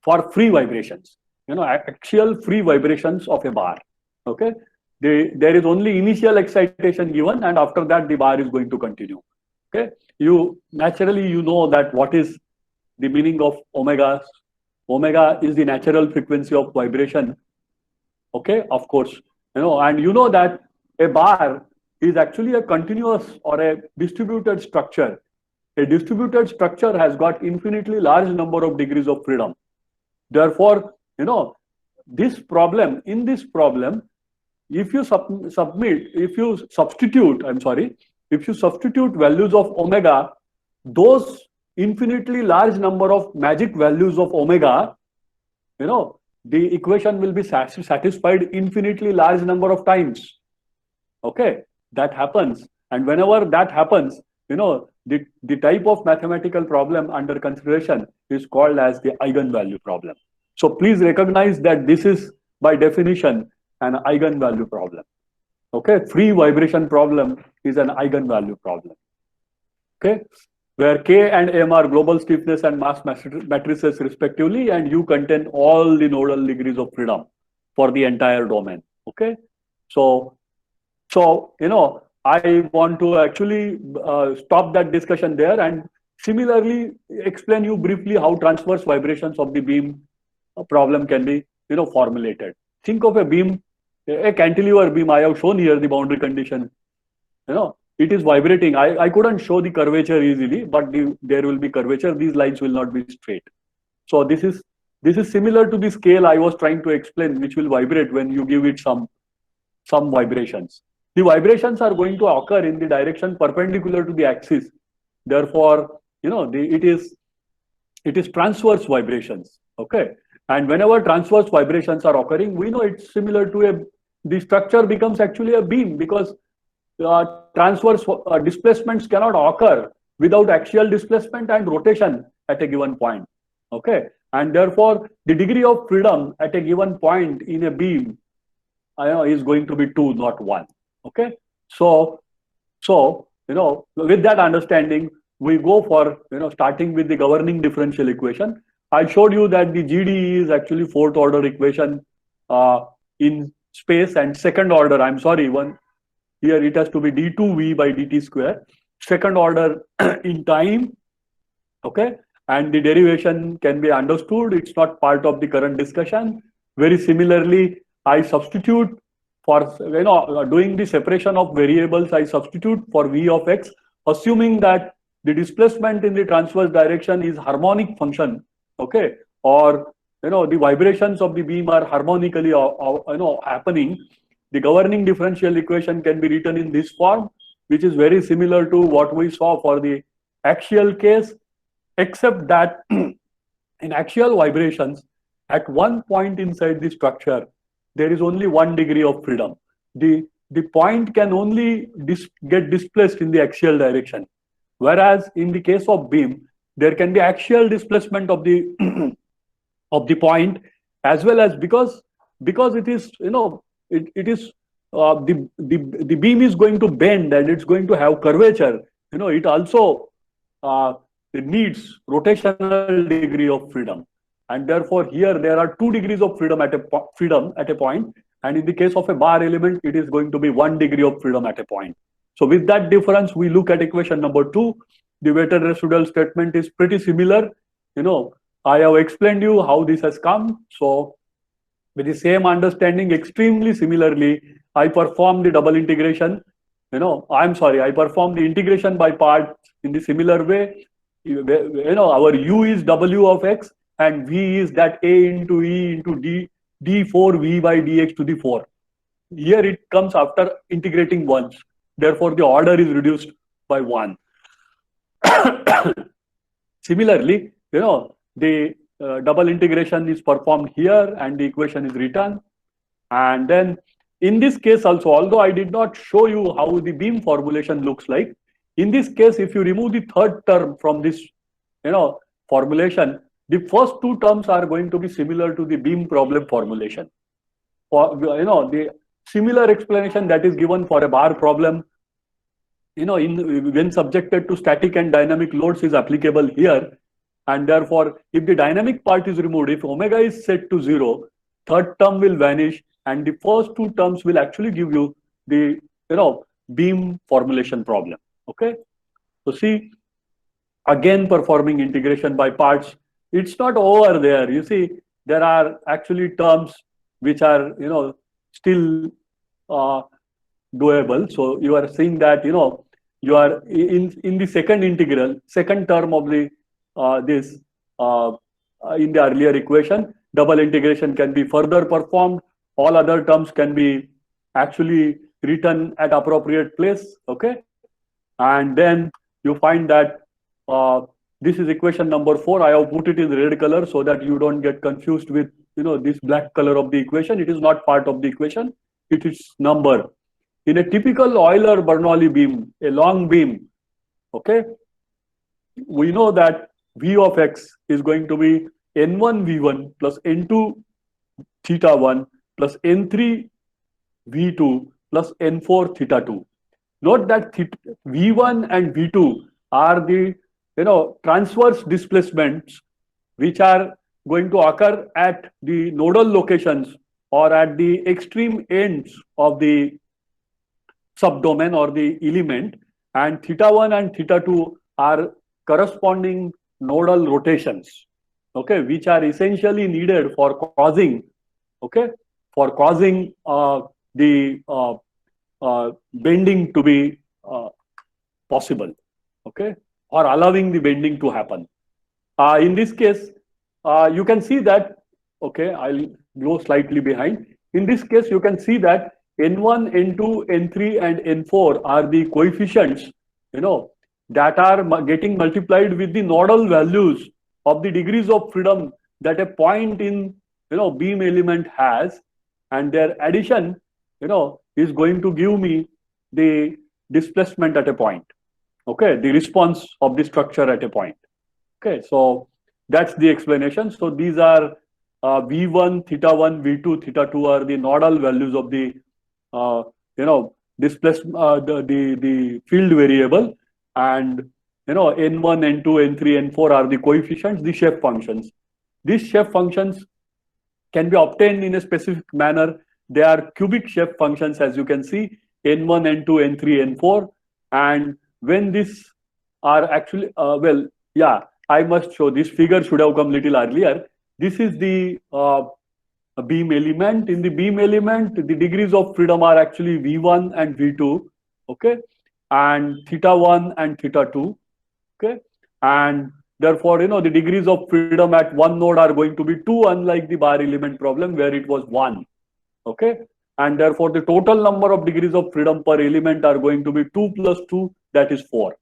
for free vibrations, axial free vibrations of a bar. Okay, there is only initial excitation given, and after that the bar is going to continue. Okay, you naturally know that what is the meaning of omega. Omega is the natural frequency of vibration. Okay, of course, and you know that a bar is actually a continuous or a distributed structure. A distributed structure has got infinitely large number of degrees of freedom. Therefore, this problem, if you substitute values of omega, those infinitely large number of magic values of omega, the equation will be satisfied infinitely large number of times. Okay, that happens, and whenever that happens, the type of mathematical problem under consideration is called as the eigenvalue problem. So please recognize that this is by definition an eigenvalue problem. Okay, free vibration problem is an eigenvalue problem. Okay, where K and M are global stiffness and mass matrices respectively, and U contain all the nodal degrees of freedom for the entire domain. Okay, so I want to actually stop that discussion there and similarly explain you briefly how transverse vibrations of the beam problem can be formulated. Think of a beam, a cantilever beam. I have shown here the boundary condition. It is vibrating. I couldn't show the curvature easily, but there will be curvature. These lines will not be straight. So this is similar to the scale I was trying to explain, which will vibrate when you give it some vibrations. The vibrations are going to occur in the direction perpendicular to the axis. Therefore, it is transverse vibrations. Okay, and whenever transverse vibrations are occurring, we know it's similar to the structure becomes actually a beam, because transverse displacements cannot occur without axial displacement and rotation at a given point. Okay, and therefore the degree of freedom at a given point in a beam is going to be 2, not 1. Okay, so with that understanding, we go for starting with the governing differential equation. I showed you that the GDE is actually fourth order equation in space, and second order, I'm sorry, here it has to be d2v by dt square, second order in time. Okay, and the derivation can be understood. It's not part of the current discussion. Very similarly, I substitute for doing the separation of variables. I substitute for v of x, assuming that the displacement in the transverse direction is harmonic function. Okay, or the vibrations of the beam are harmonically happening. The governing differential equation can be written in this form, which is very similar to what we saw for the axial case, except that in axial vibrations, at one point inside the structure, there is only 1 degree of freedom. The point can only get displaced in the axial direction, whereas in the case of beam, there can be axial displacement of the of the point, as well as because it is the beam is going to bend and it's going to have curvature. It also it needs rotational degree of freedom, and therefore here there are 2 degrees of freedom at a point, and in the case of a bar element, it is going to be 1 degree of freedom at a point. So with that difference, we look at equation number 2. The weighted residual statement is pretty similar. I have explained you how this has come. So With the same understanding, extremely similarly, I perform the double integration. I perform the integration by parts in the similar way. Our u is w of x and v is that a into e into d4 v by dx to the 4. Here it comes after integrating once. Therefore, the order is reduced by 1. Similarly, the double integration is performed here and the equation is written. And then in this case also, although I did not show you how the beam formulation looks like, in this case, if you remove the third term from this, formulation, the first two terms are going to be similar to the beam problem formulation. For, the similar explanation that is given for a bar problem, when subjected to static and dynamic loads is applicable here. And therefore, if the dynamic part is removed, if omega is set to 0, third term will vanish and the first two terms will actually give you the beam formulation problem. Okay, so see, again performing integration by parts, it's not over there. You see, there are actually terms which are still doable. So you are seeing that you are in the second integral, second term of the this in the earlier equation, double integration can be further performed. All other terms can be actually written at appropriate place. Okay, and then you find that this is equation number 4. I have put it in red color so that you don't get confused with this black color of the equation. It is not part of the equation. It is number. In a typical Euler-Bernoulli beam, a long beam, okay, we know that V of x is going to be n1 v1 plus n2 theta 1 plus n3 v2 plus n4 theta 2. Note that v1 and v2 are the transverse displacements which are going to occur at the nodal locations or at the extreme ends of the subdomain or the element, and theta 1 and theta 2 are corresponding nodal rotations, okay, which are essentially needed for causing, the bending to be possible, okay, or allowing the bending to happen. In this case, you can see that, okay, I'll go slightly behind. In this case, you can see that n1, n2, n3, and n4 are the coefficients, that are getting multiplied with the nodal values of the degrees of freedom that a point in beam element has, and their addition is going to give me the displacement at a point, okay, the response of the structure at a point. Okay, so that's the explanation. So these are v1 theta 1, v2 theta 2 are the nodal values of the displacement, the field variable, and n1, n2, n3, n4 are the coefficients, the shape functions. These shape functions can be obtained in a specific manner. They are cubic shape functions, as you can see, n1, n2, n3, n4. And when these are actually, I must show this figure should have come little earlier. This is the beam element. In the beam element, the degrees of freedom are actually v1 and v2, okay, and theta 1 and theta 2, okay, and therefore the degrees of freedom at one node are going to be 2, unlike the bar element problem where it was 1, okay, and therefore the total number of degrees of freedom per element are going to be 2 plus 2, that is 4.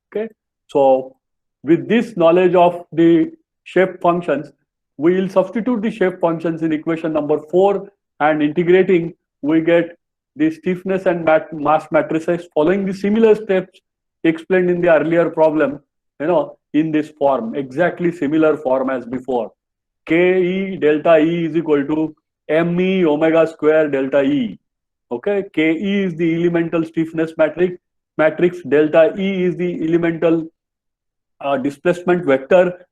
Okay, so with this knowledge of the shape functions, we will substitute the shape functions in equation number 4, and integrating we get the stiffness and mass matrices following the similar steps explained in the earlier problem, in this form, exactly similar form as before. Ke delta E is equal to me omega square delta E. Okay, Ke is the elemental stiffness matrix, delta E is the elemental displacement vector,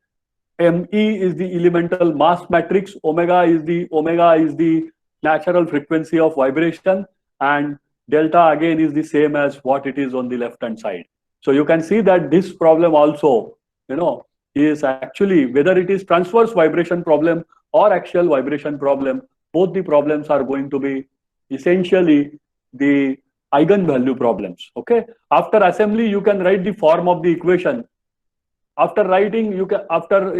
Me is the elemental mass matrix, omega is the natural frequency of vibration, and delta again is the same as what it is on the left hand side. So you can see that this problem also, is actually, whether it is transverse vibration problem or axial vibration problem, both the problems are going to be essentially the eigenvalue problems. Okay. After assembly, you can write the form of the equation. After writing, you can, after,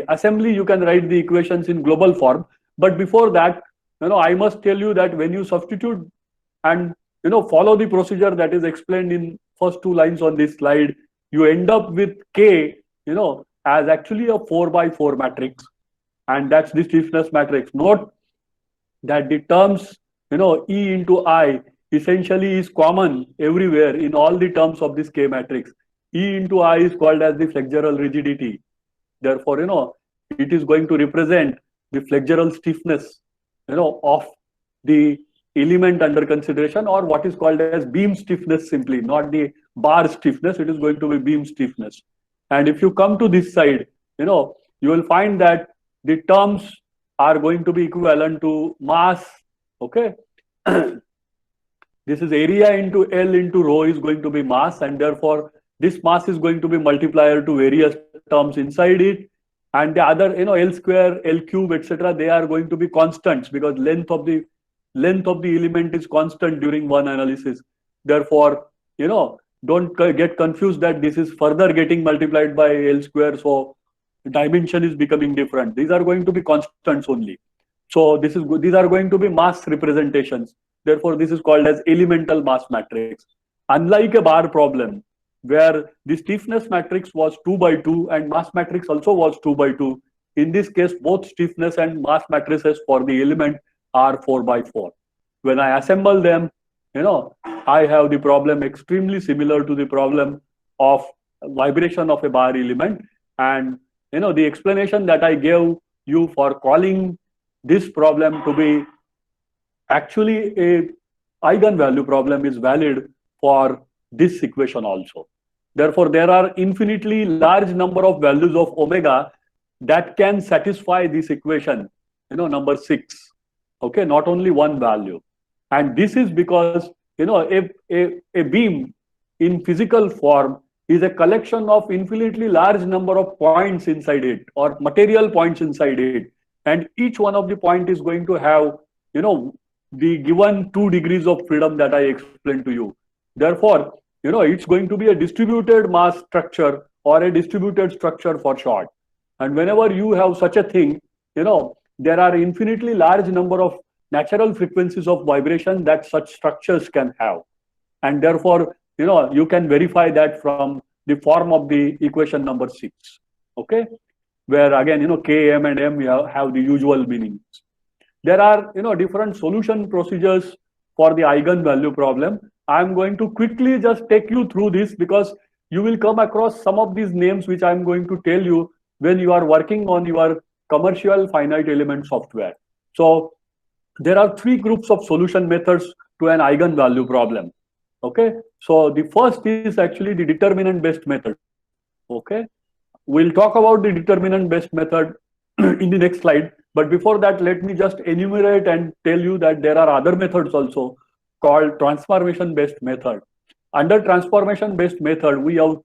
assembly, you can write the equations in global form. But before that, I must tell you that when you substitute and, follow the procedure that is explained in first two lines on this slide, you end up with K, as actually a 4 by 4 matrix. And that's the stiffness matrix. Note that the terms, E into I essentially is common everywhere in all the terms of this K matrix. E into I is called as the flexural rigidity. Therefore, it is going to represent the flexural stiffness, of the element under consideration, or what is called as beam stiffness simply, not the bar stiffness. It is going to be beam stiffness. And if you come to this side, you will find that the terms are going to be equivalent to mass. Okay. This is area into L into rho is going to be mass, and therefore this mass is going to be multiplier to various terms inside it. And the other, L square, L cube, etc., they are going to be constants because length of the element is constant during one analysis. Therefore, don't get confused that this is further getting multiplied by L square, so dimension is becoming different. These are going to be constants only. So these are going to be mass representations. Therefore, this is called as elemental mass matrix. Unlike a bar problem, where the stiffness matrix was 2 by 2 and mass matrix also was 2 by 2, in this case, both stiffness and mass matrices for the element are 4 by 4. When I assemble them, I have the problem extremely similar to the problem of vibration of a bar element. And, the explanation that I gave you for calling this problem to be actually a eigenvalue problem is valid for this equation also. Therefore, there are infinitely large number of values of omega that can satisfy this equation, number 6. Okay, not only one value. And this is because, a beam in physical form is a collection of infinitely large number of points inside it, or material points inside it. And each one of the point is going to have, the given 2 degrees of freedom that I explained to you. Therefore, it's going to be a distributed mass structure or a distributed structure for short. And whenever you have such a thing, there are infinitely large number of natural frequencies of vibration that such structures can have. And therefore, you can verify that from the form of the equation number 6. Okay. Where again, K, M and M have the usual meanings. There are, different solution procedures for the eigenvalue problem. I'm going to quickly just take you through this because you will come across some of these names which I'm going to tell you when you are working on your commercial finite element software. So there are 3 groups of solution methods to an eigenvalue problem. Okay. So the first is actually the determinant based method. Okay. We'll talk about the determinant based method in the next slide. But before that, let me just enumerate and tell you that there are other methods also called transformation based method. Under transformation based method, we have,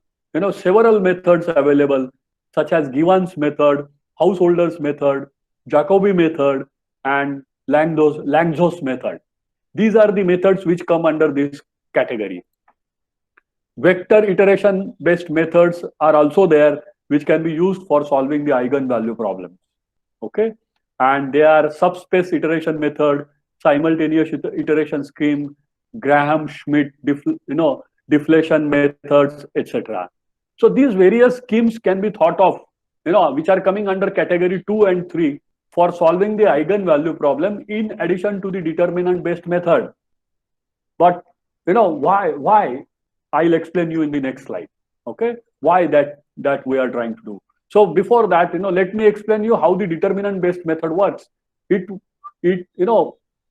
several methods available, such as Givens method, Householder's method, Jacobi method, and Lanczos method. These are the methods which come under this category. Vector iteration based methods are also there, which can be used for solving the eigenvalue problems. Okay. And they are subspace iteration method, simultaneous iteration scheme, Graham-Schmidt, deflation methods, etc. So these various schemes can be thought of, which are coming under category 2 and 3 for solving the eigenvalue problem in addition to the determinant based method. But, why? I'll explain you in the next slide. Okay. Why that we are trying to do. So before that, let me explain you how the determinant based method works. It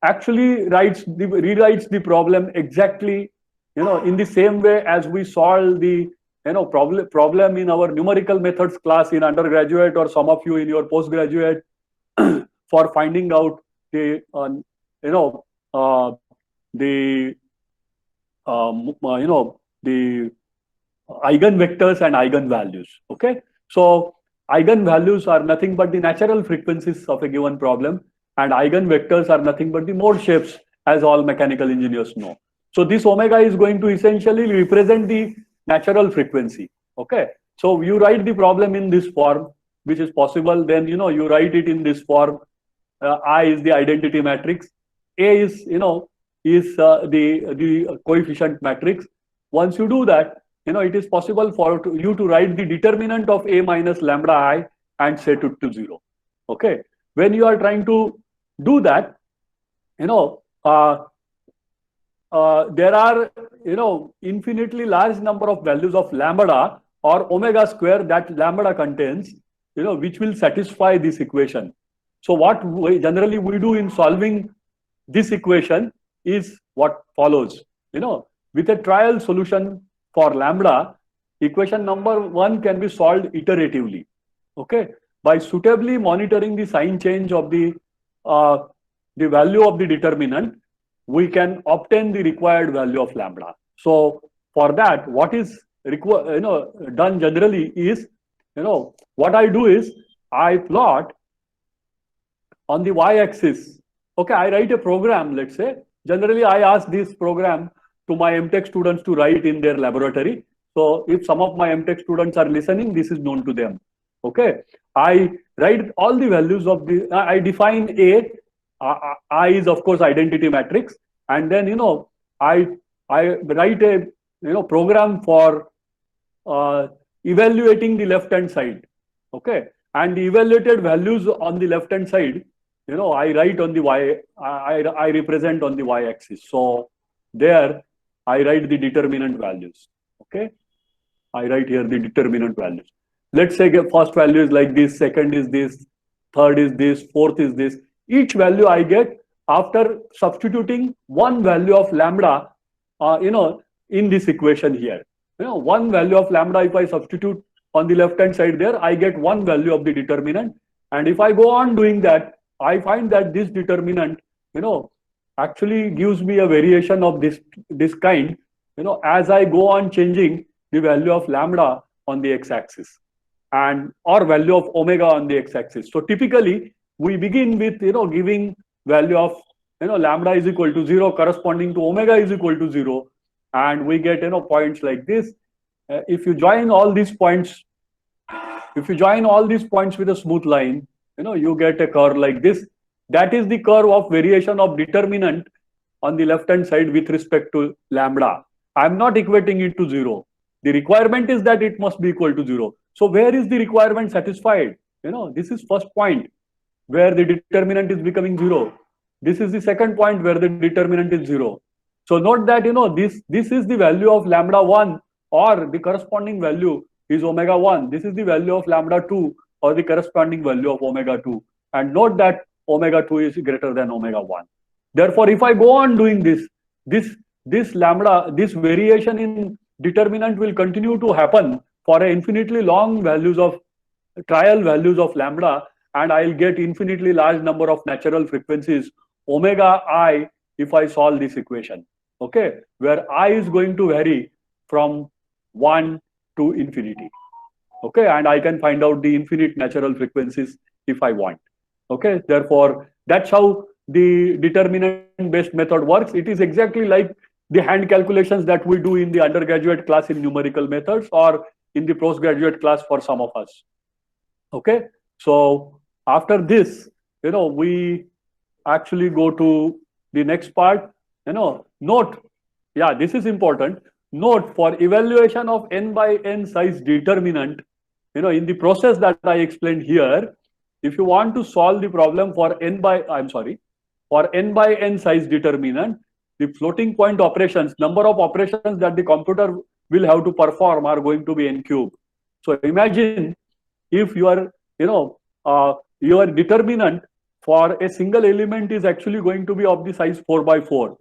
actually rewrites the problem exactly, in the same way as we solve the, problem in our numerical methods class in undergraduate, or some of you in your postgraduate for finding out the, the eigenvectors and eigenvalues. Okay. So eigenvalues are nothing but the natural frequencies of a given problem. and eigenvectors are nothing but the mode shapes, as all mechanical engineers know. So this omega is going to essentially represent the natural frequency. Okay, so you write the problem in this form, which is possible. Then you write it in this form. I is the identity matrix. A is the coefficient matrix. Once you do that, it is possible for you to write the determinant of A minus lambda I and set it to 0. Okay, when you are trying to do that, there are infinitely large number of values of lambda or omega square that lambda contains, which will satisfy this equation. So what generally we do in solving this equation is what follows. With a trial solution for lambda, equation number 1 can be solved iteratively. Okay, by suitably monitoring the sign change of the value of the determinant, we can obtain the required value of lambda. So for that, what is done generally is, what I do is I plot on the y-axis. Okay, I write a program. Let's say generally I ask this program to my MTech students to write in their laboratory. So if some of my MTech students are listening, this is known to them. Okay, I write all the values of the. I define A. I is of course identity matrix, and then I write a program for evaluating the left hand side. Okay, and the evaluated values on the left hand side, I write on the y. I represent on the y-axis. So there I write the determinant values. Okay, I write here the determinant values. Let's say first value is like this, second is this, third is this, fourth is this. Each value I get after substituting one value of lambda, in this equation here. One value of lambda, if I substitute on the left hand side there, I get one value of the determinant. And if I go on doing that, I find that this determinant, actually gives me a variation of this kind, as I go on changing the value of lambda on the x-axis and or value of omega on the x-axis. So typically we begin with giving value of lambda is equal to 0 corresponding to omega is equal to 0, and we get points like this. If you join all these points, with a smooth line, you get a curve like this. That is the curve of variation of determinant on the left hand side with respect to lambda. I'm not equating it to 0. The requirement is that it must be equal to 0. So where is the requirement satisfied? This is first point where the determinant is becoming 0. This is the second point where the determinant is 0. So note that this is the value of lambda 1, or the corresponding value is omega 1. This is the value of lambda 2, or the corresponding value of omega 2. And note that omega 2 is greater than omega 1. Therefore, if I go on doing this variation in determinant will continue to happen for an infinitely long trial values of lambda, and I'll get infinitely large number of natural frequencies omega I if I solve this equation. Okay, where I is going to vary from 1 to infinity. Okay, and I can find out the infinite natural frequencies if I want. Okay, therefore that's how the determinant based method works. It is exactly like the hand calculations that we do in the undergraduate class in numerical methods, or in the postgraduate class for some of us. Okay, so after this, we actually go to the next part. Note, yeah, this is important. Note, for evaluation of n by n size determinant, in the process that I explained here, if you want to solve the problem for n by n size determinant, the floating point operations, number of operations that the computer will have to perform are going to be n cube. So imagine if your determinant for a single element is actually going to be of the size 4 by 4.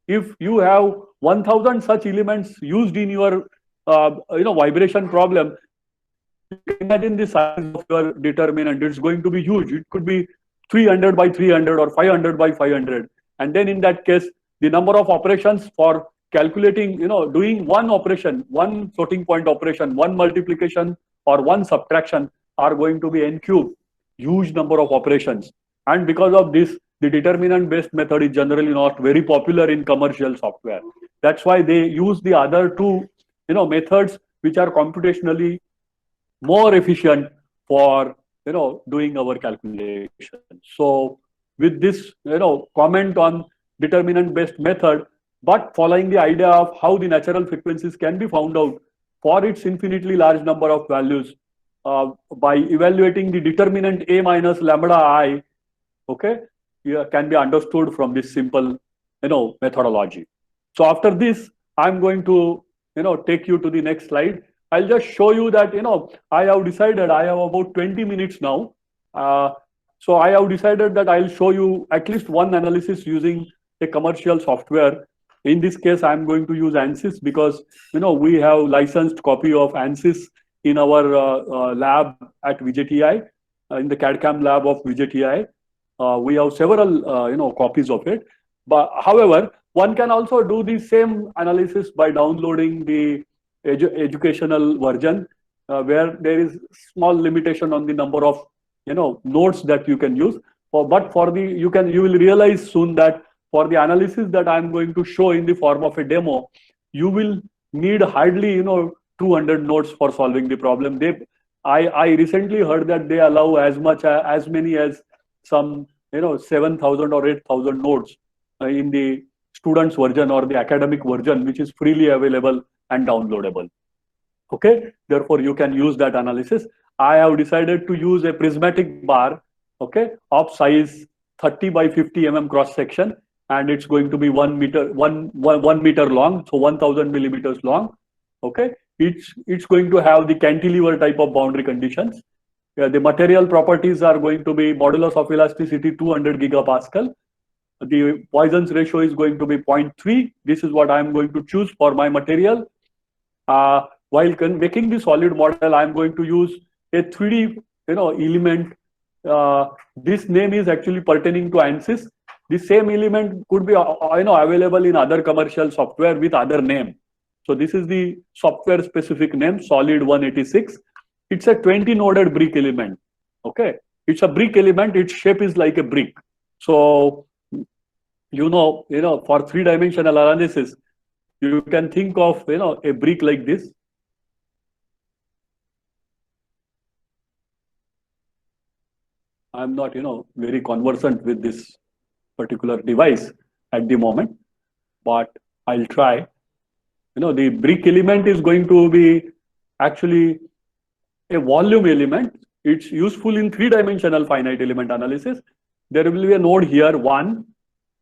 If you have 1000 such elements used in your vibration problem, imagine the size of your determinant. It's going to be huge. It could be 300 by 300 or 500 by 500. And then in that case, the number of operations for calculating, doing one operation, one floating point operation, one multiplication or one subtraction are going to be n cube, huge number of operations. And because of this, the determinant based method is generally not very popular in commercial software. That's why they use the other two, methods which are computationally more efficient for, doing our calculation. So with this, comment on determinant based method, but following the idea of how the natural frequencies can be found out for its infinitely large number of values, by evaluating the determinant a minus lambda I, okay, can be understood from this simple, methodology. So after this, I'm going to, take you to the next slide. I'll just show you that, I have decided I have about 20 minutes now. So I have decided that I'll show you at least one analysis using a commercial software. In this case, I'm going to use ANSYS because, we have licensed copy of ANSYS in our lab at VJTI, in the CAD/CAM lab of VJTI. We have several, copies of it. But however, one can also do the same analysis by downloading the educational version, where there is small limitation on the number of, nodes that you can use. But for the, you will realize soon that for the analysis that I'm going to show in the form of a demo, you will need hardly, 200 nodes for solving the problem. I recently heard that they allow as many as some, 7,000 or 8,000 nodes in the students version or the academic version, which is freely available and downloadable. Okay, therefore you can use that analysis. I have decided to use a prismatic bar, okay, of size 30 by 50 mm cross section, and it's going to be 1 meter long, so 1000 millimeters long. Okay, it's going to have the cantilever type of boundary conditions. The material properties are going to be modulus of elasticity 200 gigapascal. The Poisson's ratio is going to be 0.3. This is what I'm going to choose for my material. While making the solid model, I'm going to use a 3D, element. This name is actually pertaining to ANSYS. The same element could be, available in other commercial software with other name. So this is the software specific name, Solid 186. It's a 20-noded brick element. Okay, it's a brick element. Its shape is like a brick. So, for three-dimensional analysis, you can think of, a brick like this. I'm not, very conversant with this particular device at the moment, but I'll try. The brick element is going to be actually a volume element. It's useful in three-dimensional finite element analysis. There will be a node here, 1,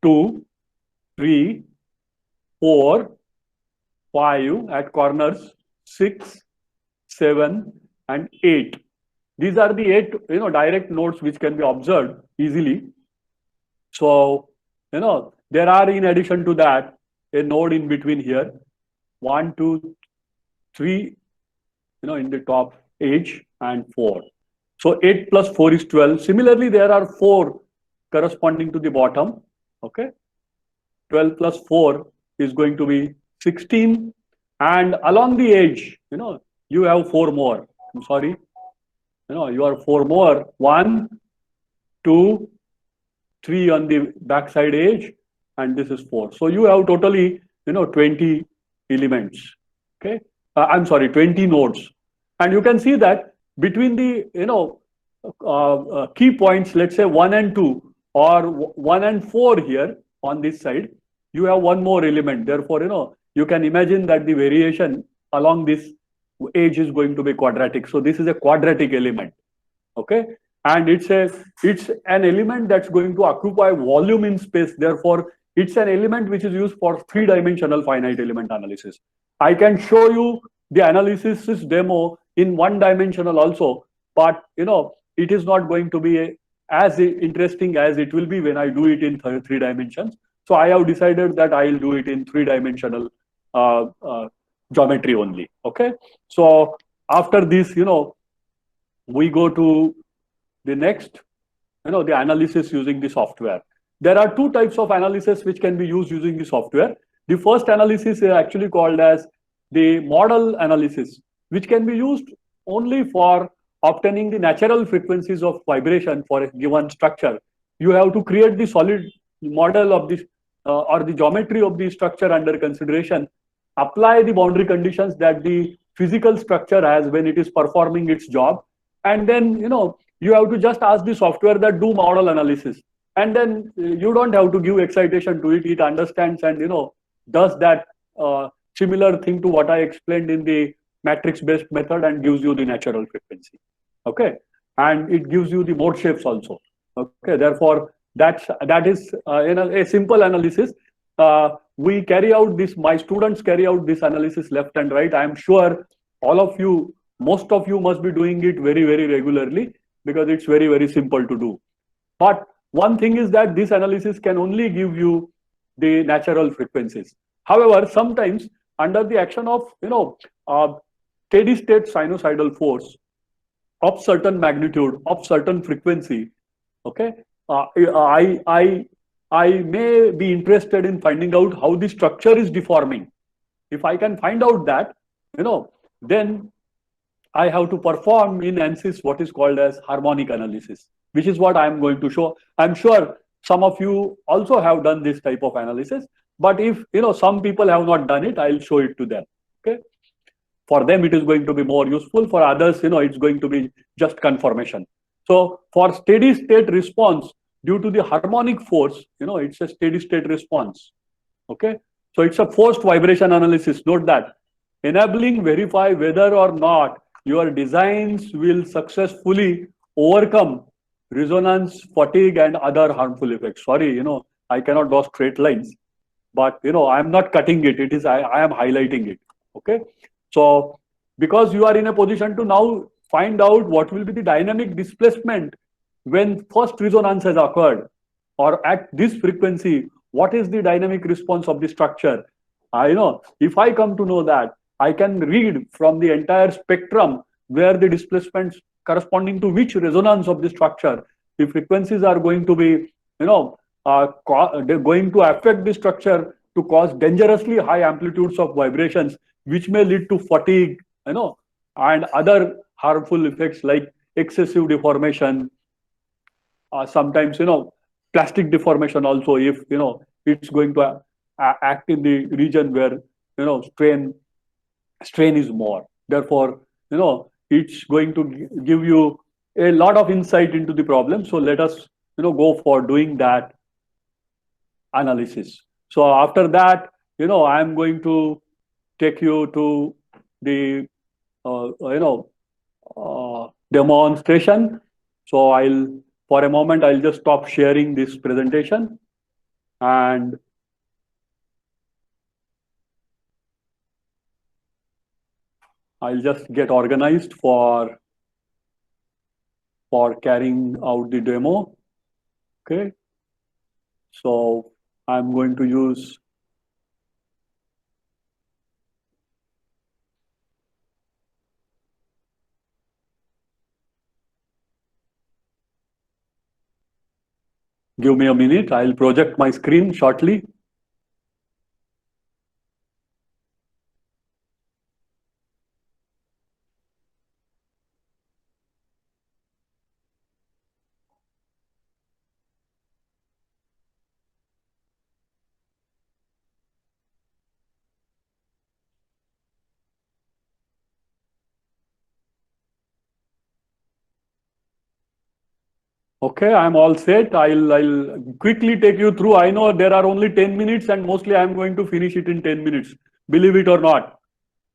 2, 3, 4, 5 at corners, 6, 7, and 8. These are the 8, direct nodes which can be observed easily. So, there are, in addition to that, a node in between here, 1, 2, 3, in the top edge, and 4. So 8 plus 4 is 12. Similarly, there are 4 corresponding to the bottom. Okay, 12 plus 4 is going to be 16, and along the edge, you have 4 more. I'm sorry, you are 4 more. 1, 2, 3 on the backside edge, and this is 4. So you have totally, 20 elements. Okay, I'm sorry, 20 nodes, and you can see that between the, key points, let's say 1 and 2 or 1 and 4 here on this side, you have 1 more element. Therefore, you can imagine that the variation along this edge is going to be quadratic. So this is a quadratic element. Okay, and it's an element that's going to occupy volume in space. Therefore, it's an element which is used for three-dimensional finite element analysis. I can show you the analysis demo in one-dimensional also, but it is not going to be as interesting as it will be when I do it in 3 dimensions. So I have decided that I will do it in 3-dimensional geometry only. Okay, so after this, we go to the next, the analysis using the software. There are 2 types of analysis which can be used using the software. The first analysis is actually called as the model analysis, which can be used only for obtaining the natural frequencies of vibration for a given structure. you have to create the solid model of this or the geometry of the structure under consideration, apply the boundary conditions that the physical structure has when it is performing its job, and then you have to just ask the software that do model analysis, and then you don't have to give excitation to it. It understands and does that similar thing to what I explained in the matrix based method, and gives you the natural frequency. Okay, and it gives you the mode shapes also. Okay, therefore that is a simple analysis. We carry out this, my students carry out this analysis left and right. I am sure all of you, most of you must be doing it very, very regularly, because it's very, very simple to do. But one thing is that this analysis can only give you the natural frequencies. However, sometimes under the action of steady state sinusoidal force of certain magnitude, of certain frequency, okay, I may be interested in finding out how the structure is deforming. If I can find out that, then I have to perform in ANSYS what is called as harmonic analysis, which is what I am going to show. I'm sure some of you also have done this type of analysis, but if some people have not done it, I'll show it to them. Okay, for them it is going to be more useful. For others, it's going to be just confirmation. So for steady state response, due to the harmonic force, it's a steady state response. Okay, so it's a forced vibration analysis. Note that, enabling verify whether or not your designs will successfully overcome resonance, fatigue, and other harmful effects. Sorry, I cannot draw straight lines, but I'm not cutting it. It is I am highlighting it. Okay, so because you are in a position to now find out what will be the dynamic displacement when first resonance has occurred, or at this frequency, what is the dynamic response of the structure? If I come to know that, I can read from the entire spectrum where the displacements corresponding to which resonance of the structure, the frequencies are going to be, they're going to affect the structure to cause dangerously high amplitudes of vibrations, which may lead to fatigue, and other harmful effects like excessive deformation, sometimes plastic deformation also, if it's going to act in the region where strain is more. Therefore it's going to give you a lot of insight into the problem. So let us go for doing that analysis. So after that, I'm going to take you to the demonstration. So for a moment, I'll just stop sharing this presentation, and I'll just get organized for carrying out the demo. Okay, so I'm going to use give me a minute. I'll project my screen shortly. Okay, I'm all set. I'll quickly take you through. I know there are only 10 minutes, and mostly I'm going to finish it in 10 minutes, believe it or not.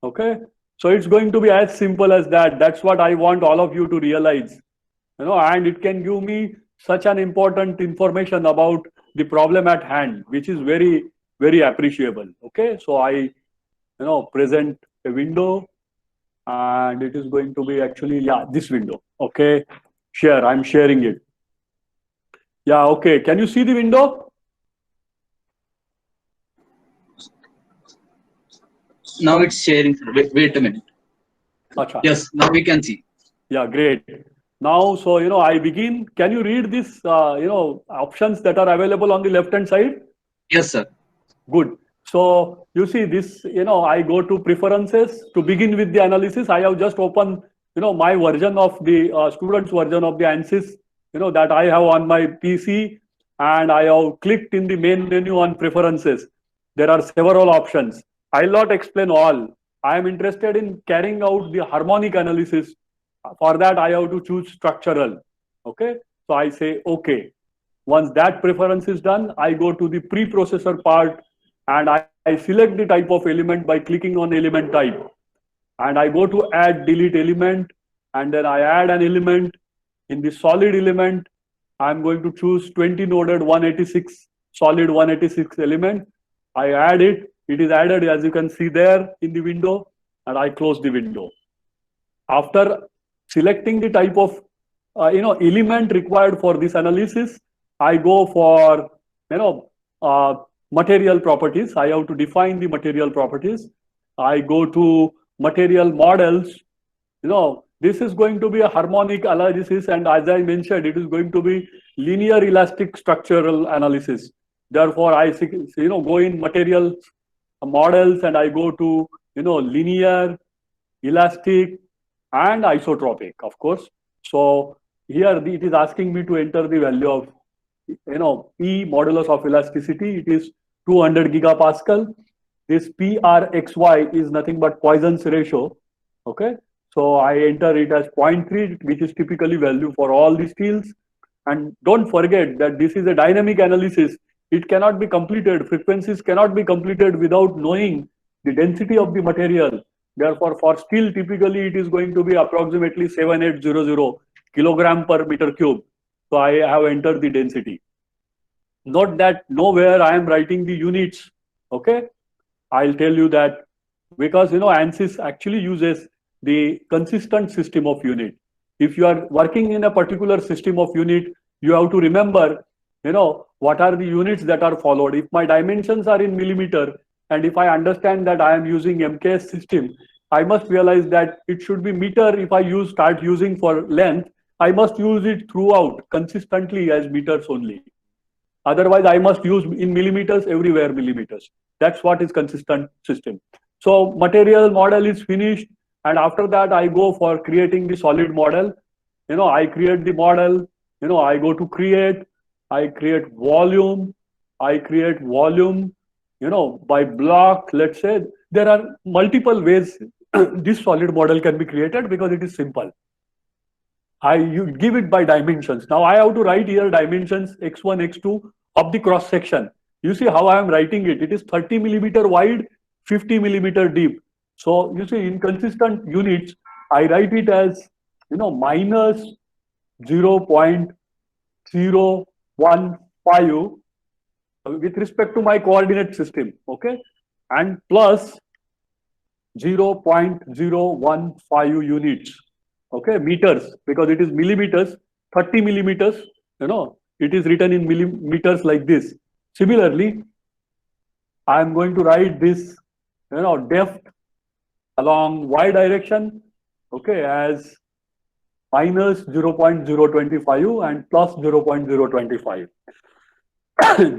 Okay, so it's going to be as simple as that. That's what I want all of you to realize, and it can give me such an important information about the problem at hand, which is very, very appreciable. Okay, so I present a window, and it is going to be actually, this window. Okay, share, I'm sharing it. Yeah, okay. Can you see the window? Now it's sharing. Wait a minute. Achha. Yes, now we can see. Yeah, great. Now, so, I begin. Can you read this, options that are available on the left-hand side? Yes, sir. Good. So, you see this, I go to preferences to begin with the analysis. I have just opened, my version of the student's version of the ANSYS, that I have on my PC, and I have clicked in the main menu on preferences. There are several options. I'll not explain all. I am interested in carrying out the harmonic analysis. For that, I have to choose structural. Okay. So I say okay. Once that preference is done, I go to the preprocessor part, and I select the type of element by clicking on element type. And I go to add delete element, and then I add an element. In the solid element, I'm going to choose 20 noded 186 solid 186 element. I add it. It is added, as you can see there in the window, and I close the window. After selecting the type of element required for this analysis, I go for material properties. I have to define the material properties. I go to material models. This is going to be a harmonic analysis, and as I mentioned, it is going to be linear elastic structural analysis. Therefore, I go in material models, and I go to linear, elastic, and isotropic, of course. So here it is asking me to enter the value of P modulus of elasticity. It is 200 gigapascal. This PRXY is nothing but Poisson's ratio. Okay. So I enter it as 0.3, which is typically value for all the steels. And don't forget that this is a dynamic analysis. It cannot be completed. Frequencies cannot be completed without knowing the density of the material. Therefore, for steel, typically it is going to be approximately 7800 kilogram per meter cube. So I have entered the density. Note that nowhere I am writing the units. Okay. I'll tell you that because ANSYS actually uses the consistent system of unit. If you are working in a particular system of unit, you have to remember, what are the units that are followed. If my dimensions are in millimeter, and if I understand that I am using MKS system, I must realize that it should be meter. If I start using for length, I must use it throughout consistently as meters only. Otherwise, I must use in millimeters everywhere millimeters. That's what is consistent system. So material model is finished. And after that, I go for creating the solid model. I create the model. I go to create. I create volume. I create volume. By block. Let's say there are multiple ways this solid model can be created because it is simple. You give it by dimensions. Now I have to write here dimensions x1, x2 of the cross section. You see how I am writing it. It is 30 millimeter wide, 50 millimeter deep. So you see in consistent units, I write it as minus 0.015 with respect to my coordinate system, okay, and plus 0.015 units, okay, meters, because it is millimeters, 30 millimeters, it is written in millimeters like this. Similarly, I am going to write this, depth along y direction, okay, as minus 0.025 and plus 0.025.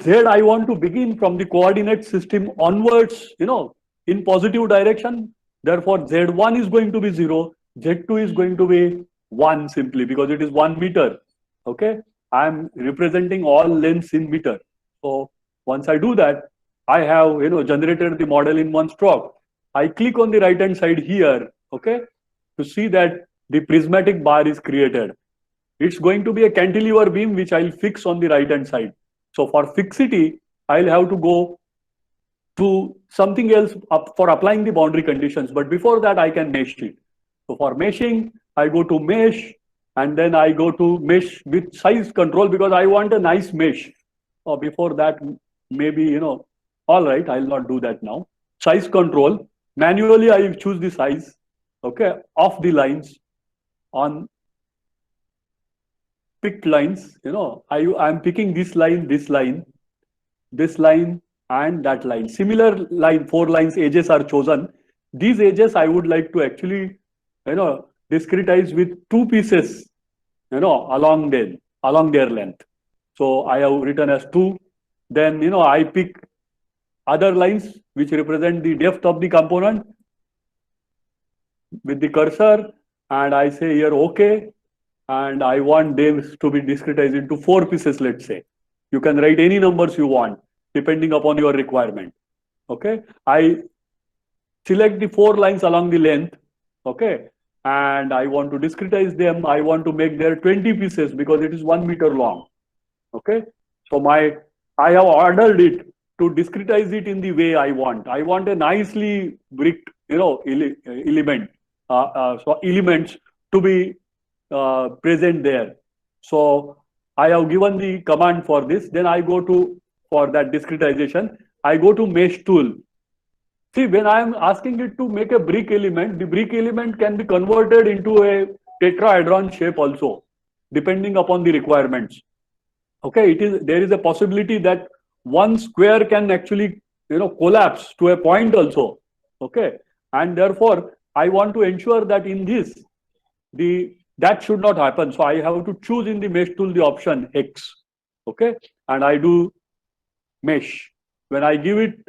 Z, I want to begin from the coordinate system onwards, in positive direction. Therefore, Z1 is going to be 0, Z2 is going to be 1 simply because it is 1 meter. Okay, I am representing all lengths in meter. So once I do that, I have generated the model in one stroke. I click on the right hand side here, okay, to see that the prismatic bar is created. It's going to be a cantilever beam which I'll fix on the right hand side. So for fixity, I'll have to go to something else for applying the boundary conditions. But before that, I can mesh it. So for meshing, I go to mesh, and then I go to mesh with size control because I want a nice mesh. Or before that, maybe, all right, I'll not do that now. Size control. Manually, I choose the size, okay, of the lines on picked lines. I'm picking this line, and that line. Similar line, 4 lines, edges are chosen. These edges I would like to actually, discretize with 2 pieces, along their length. So I have written as 2. Then, I pick other lines which represent the depth of the component with the cursor, and I say here, okay. and I want them to be discretized into 4 pieces, let's say. You can write any numbers you want, depending upon your requirement. Okay, I select the 4 lines along the length, okay, and I want to discretize them. I want to make their 20 pieces because it is 1 meter long. Okay, so I have ordered it to discretize it in the way I want. I want a nicely bricked, so elements to be present there. So I have given the command for this. Then I go to, for that discretization, I go to mesh tool. See, when I am asking it to make a brick element, the brick element can be converted into a tetrahedron shape also, depending upon the requirements. Okay, there is a possibility that one square can actually collapse to a point also. Okay, and therefore I want to ensure that in this that should not happen. So I have to choose in the mesh tool the option X. Okay, and I do mesh. When I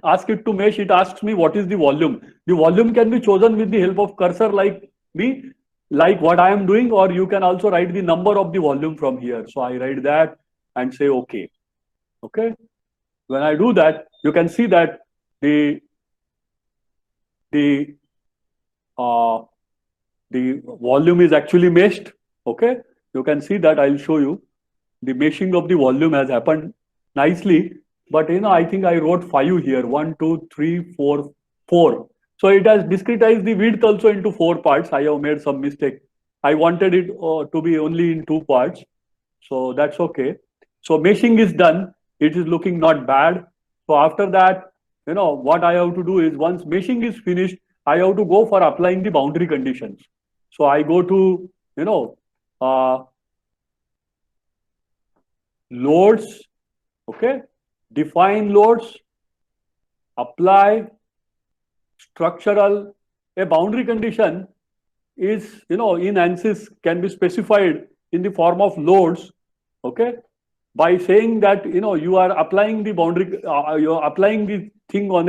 ask it to mesh, it asks me what is the volume. The volume can be chosen with the help of cursor like what I am doing, or you can also write the number of the volume from here. So I write that and say okay. Okay. When I do that, you can see that the volume is actually meshed. Okay. You can see that. I'll show you. The meshing of the volume has happened nicely. But I think I wrote 5 here. 1, 2, 3, 4, 4. So it has discretized the width also into 4 parts. I have made some mistake. I wanted it to be only in 2 parts. So that's okay. So meshing is done. It is looking not bad. So after that, what I have to do is, once meshing is finished, I have to go for applying the boundary conditions. So I go to, loads, okay, define loads, apply structural. A boundary condition is, in ANSYS can be specified in the form of loads, okay, by saying that, you are applying the boundary, you are applying the thing on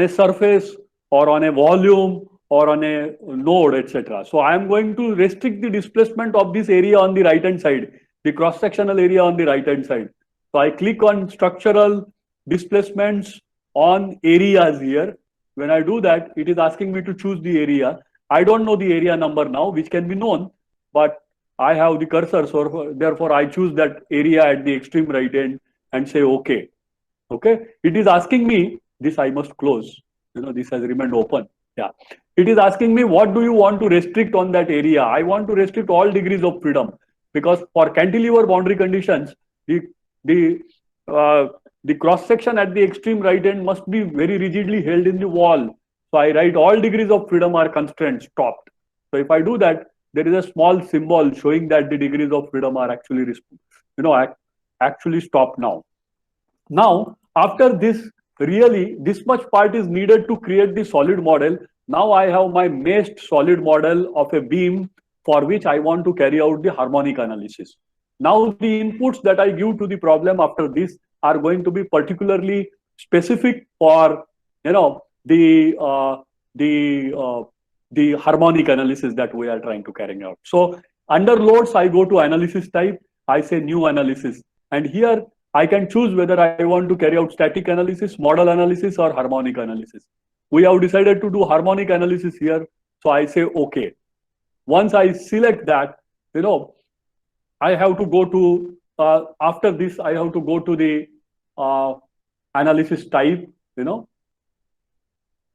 a surface or on a volume or on a node, etc. So I am going to restrict the displacement of this area on the right hand side, the cross-sectional area on the right hand side. So I click on structural displacements on areas here. When I do that, it is asking me to choose the area. I don't know the area number now, which can be known, but I have the cursor, so therefore I choose that area at the extreme right end and say okay. Okay, it is asking me, this I must close, this has remained open. Yeah, it is asking me what do you want to restrict on that area. I want to restrict all degrees of freedom, because for cantilever boundary conditions, the cross section at the extreme right end must be very rigidly held in the wall. So I write all degrees of freedom are constrained, stopped. So if I do that, there is a small symbol showing that the degrees of freedom are actually, actually stopped now. Now, after this, really, this much part is needed to create the solid model. Now I have my meshed solid model of a beam for which I want to carry out the harmonic analysis. Now the inputs that I give to the problem after this are going to be particularly specific for, the harmonic analysis that we are trying to carry out. So under loads, I go to analysis type, I say new analysis. And here I can choose whether I want to carry out static analysis, model analysis, or harmonic analysis. We have decided to do harmonic analysis here. So I say okay. Once I select that, I have to go to, after this, I have to go to the analysis type,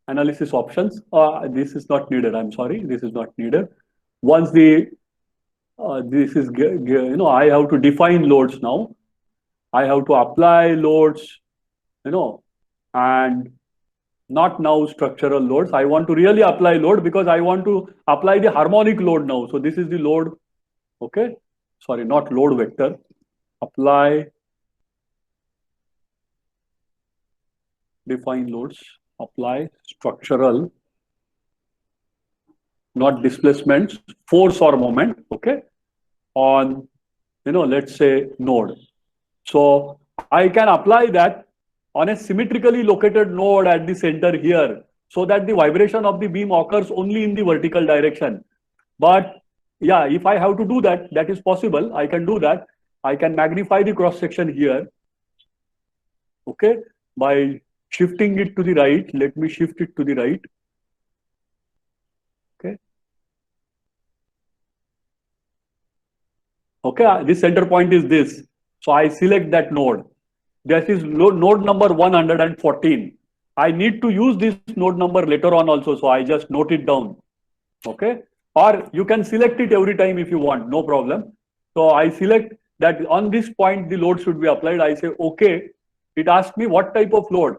analysis options. This is not needed. I'm sorry, this is not needed. Once this is, I have to define loads now. I have to apply loads, and not now structural loads. I want to really apply load because I want to apply the harmonic load now. So this is the load, okay? Sorry, not load vector. Apply, define loads, apply structural, not displacements, force or moment, okay? On, let's say node. So I can apply that on a symmetrically located node at the center here, so that the vibration of the beam occurs only in the vertical direction. But yeah, if I have to do that, that is possible. I can do that. I can magnify the cross section here. Okay, by shifting it to the right. Let me shift it to the right. Okay. Okay, this center point is this. So I select that node. That is node number 114. I need to use this node number later on also, so I just note it down. Okay, or you can select it every time if you want, no problem. So I select that on this point the load should be applied. I say okay. It asks me what type of load.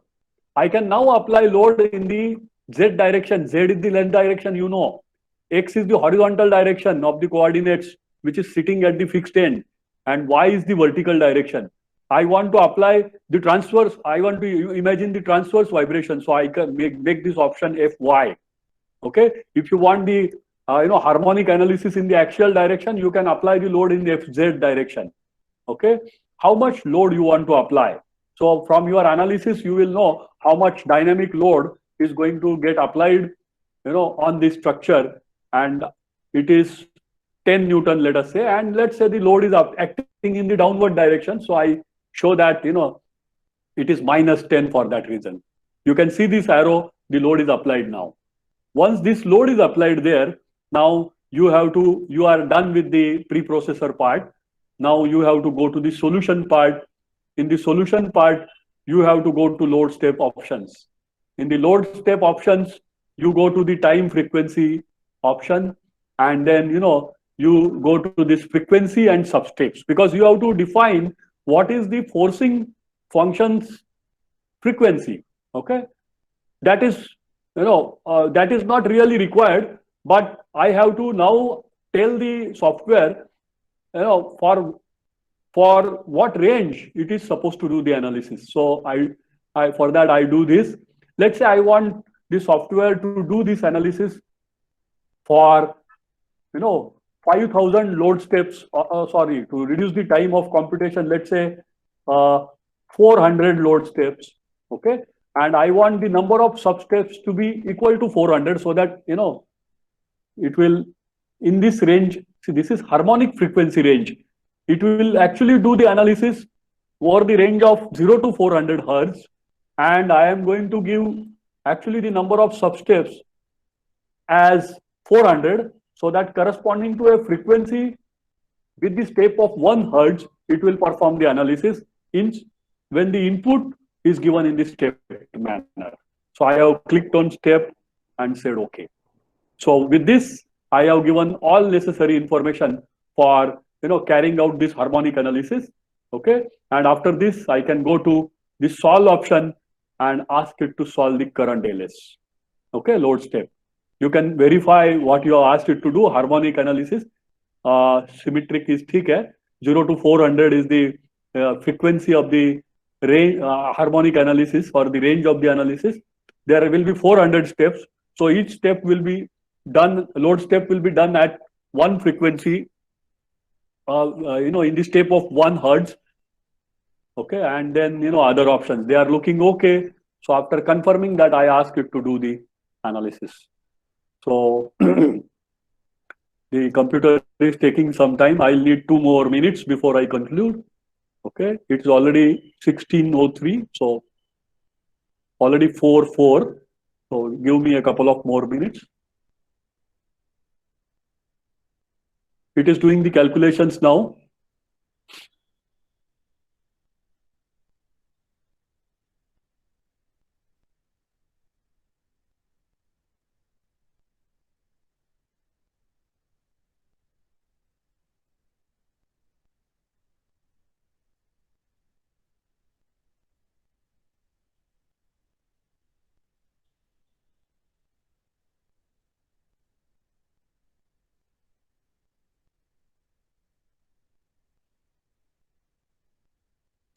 I can now apply load in the z direction. Z is the length direction, you know. X is the horizontal direction of the coordinates, which is sitting at the fixed end, and y is the vertical direction. I want to apply the transverse. I want to imagine the transverse vibration, so I can make this option Fy. Okay. If you want the harmonic analysis in the axial direction, you can apply the load in the Fz direction. Okay. How much load you want to apply? So from your analysis, you will know how much dynamic load is going to get applied, on this structure, and it is 10 Newton, let us say, and let's say the load is acting in the downward direction. So I show that, it is minus 10 for that reason. You can see this arrow, the load is applied now. Once this load is applied there, now you are done with the preprocessor part. Now you have to go to the solution part. In the solution part, you have to go to load step options. In the load step options, you go to the time frequency option, and then you go to this frequency and substeps, because you have to define what is the forcing function's frequency. Okay, that is that is not really required, but I have to now tell the software for what range it is supposed to do the analysis. So I for that I do this. Let's say I want the software to do this analysis for 5,000 load steps. Sorry, to reduce the time of computation. Let's say 400 load steps. Okay, and I want the number of substeps to be equal to 400, so that it will in this range. See, this is harmonic frequency range. It will actually do the analysis over the range of 0 to 400 hertz, and I am going to give actually the number of substeps as 400, so that corresponding to a frequency with the step of 1 hertz, it will perform the analysis when the input is given in the step manner. So I have clicked on step and said okay. So with this, I have given all necessary information for carrying out this harmonic analysis. Okay, and after this, I can go to the solve option and ask it to solve the current LS. Okay, load step. You can verify what you have asked it to do. Harmonic analysis. Symmetric is ठीक है. 0 to 400 is the frequency of the range, harmonic analysis, or the range of the analysis. There will be 400 steps. So each step will be done, load step will be done at one frequency, in the step of 1 hertz. Okay, and then other options, they are looking okay. So after confirming that, I ask it to do the analysis. So the computer is taking some time. I'll need 2 more minutes before I conclude. Okay, it's already 16:03, so already 4:04. So give me a couple of more minutes. It is doing the calculations now.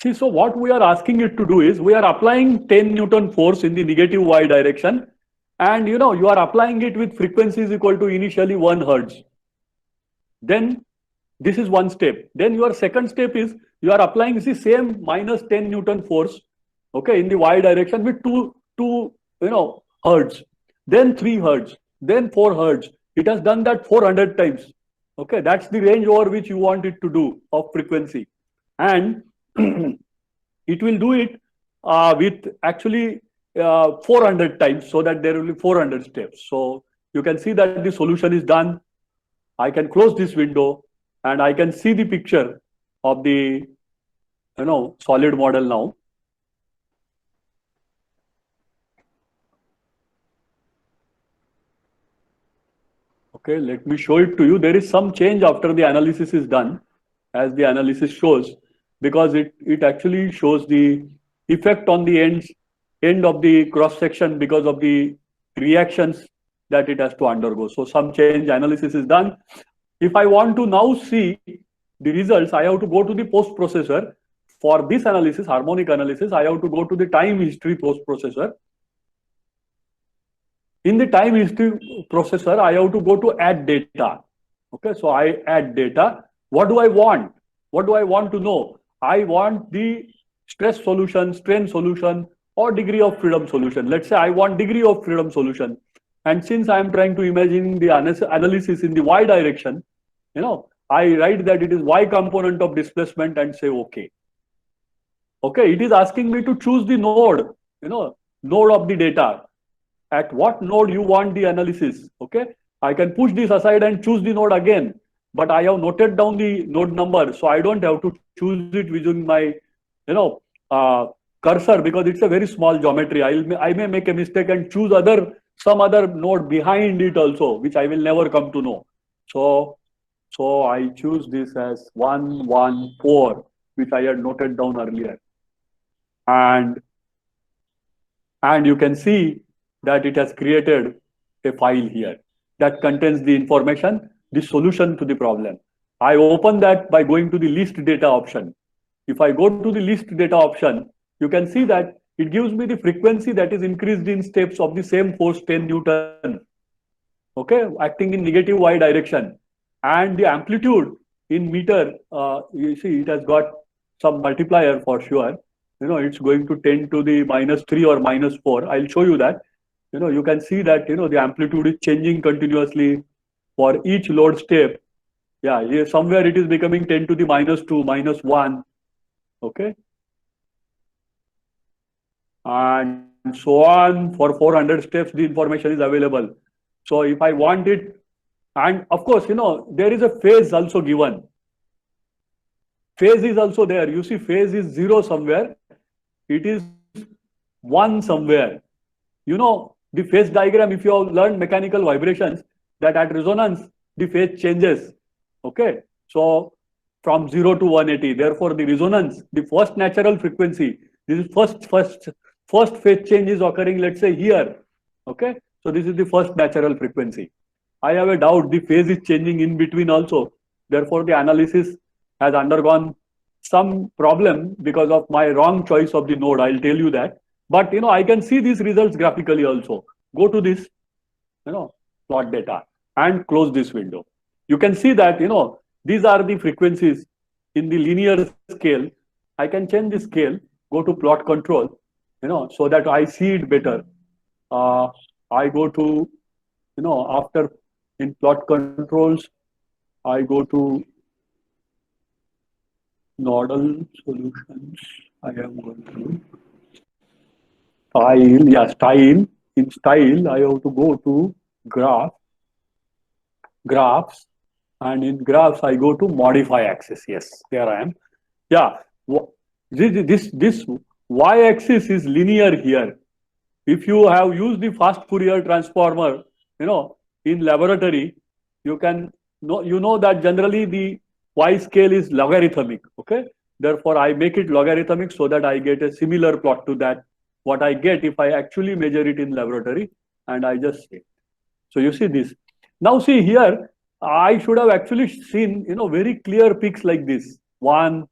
See, so what we are asking it to do is, we are applying 10 Newton force in the negative y direction, and you are applying it with frequencies equal to initially 1 hertz. Then this is one step. Then your second step is, you are applying the same minus 10 Newton force, okay, in the y direction with 2 hertz, then 3 hertz, then 4 hertz. it has done that 400 times. Okay, that's the range over which you want it to do of frequency. And it will do it with actually 400 times, so that there will be 400 steps. So you can see that the solution is done. I can close this window and I can see the picture of the solid model now. Okay, let me show it to you. There is some change after the analysis is done, as the analysis shows, because it actually shows the effect on the end of the cross section because of the reactions that it has to undergo. So some change analysis is done. If I want to now see the results, I have to go to the post processor. For this analysis, harmonic analysis, I have to go to the time history post processor. In the time history processor, I have to go to add data. Okay, so I add data. What do I want? What do I want to know? I want the stress solution, strain solution, or degree of freedom solution. Let's say I want degree of freedom solution. And since I am trying to imagine the analysis in the y direction, I write that it is y component of displacement and say okay. Okay, it is asking me to choose the node, node of the data. At what node you want the analysis. Okay, I can push this aside and choose the node again, but I have noted down the node number, so I don't have to choose it using my cursor, because it's a very small geometry. I may make a mistake and choose some other node behind it also, which I will never come to know. So I choose this as 114, which I had noted down earlier, and you can see that it has created a file here that contains the information, the solution to the problem. I open that by going to the list data option. If I go to the list data option, you can see that it gives me the frequency that is increased in steps of the same force 10 Newton, okay, acting in negative y direction. And the amplitude in meter, you see it has got some multiplier for sure. It's going to 10 to the -3 or -4. I'll show you that. You can see that, the amplitude is changing continuously for each load step. Yeah, here somewhere it is becoming 10 to the -2, -1. Okay. And so on for 400 steps, the information is available. So if I want it, and of course, there is a phase also given. Phase is also there. You see, phase is 0 somewhere. It is 1 somewhere. The phase diagram, if you have learned mechanical vibrations, that at resonance, the phase changes. Okay. So from 0 to 180, therefore the resonance, the first natural frequency, this is first phase change is occurring, let's say here. Okay. So this is the first natural frequency. I have a doubt the phase is changing in between also. Therefore the analysis has undergone some problem because of my wrong choice of the node. I'll tell you that. But I can see these results graphically also. Go to this, plot data and close this window. You can see that, these are the frequencies in the linear scale. I can change the scale, go to plot control, so that I see it better. I go to, after in plot controls, I go to nodal solutions. I am going to style, yeah, style. In style, I have to go to graphs, and in graphs, I go to modify axis. Yes, there I am. Yeah, this y-axis is linear here. If you have used the fast Fourier transformer, in laboratory, you know that generally the y scale is logarithmic. Okay, therefore I make it logarithmic so that I get a similar plot to that what I get if I actually measure it in laboratory, and I just say. So you see this. Now see here, I should have actually seen, very clear peaks like this, one,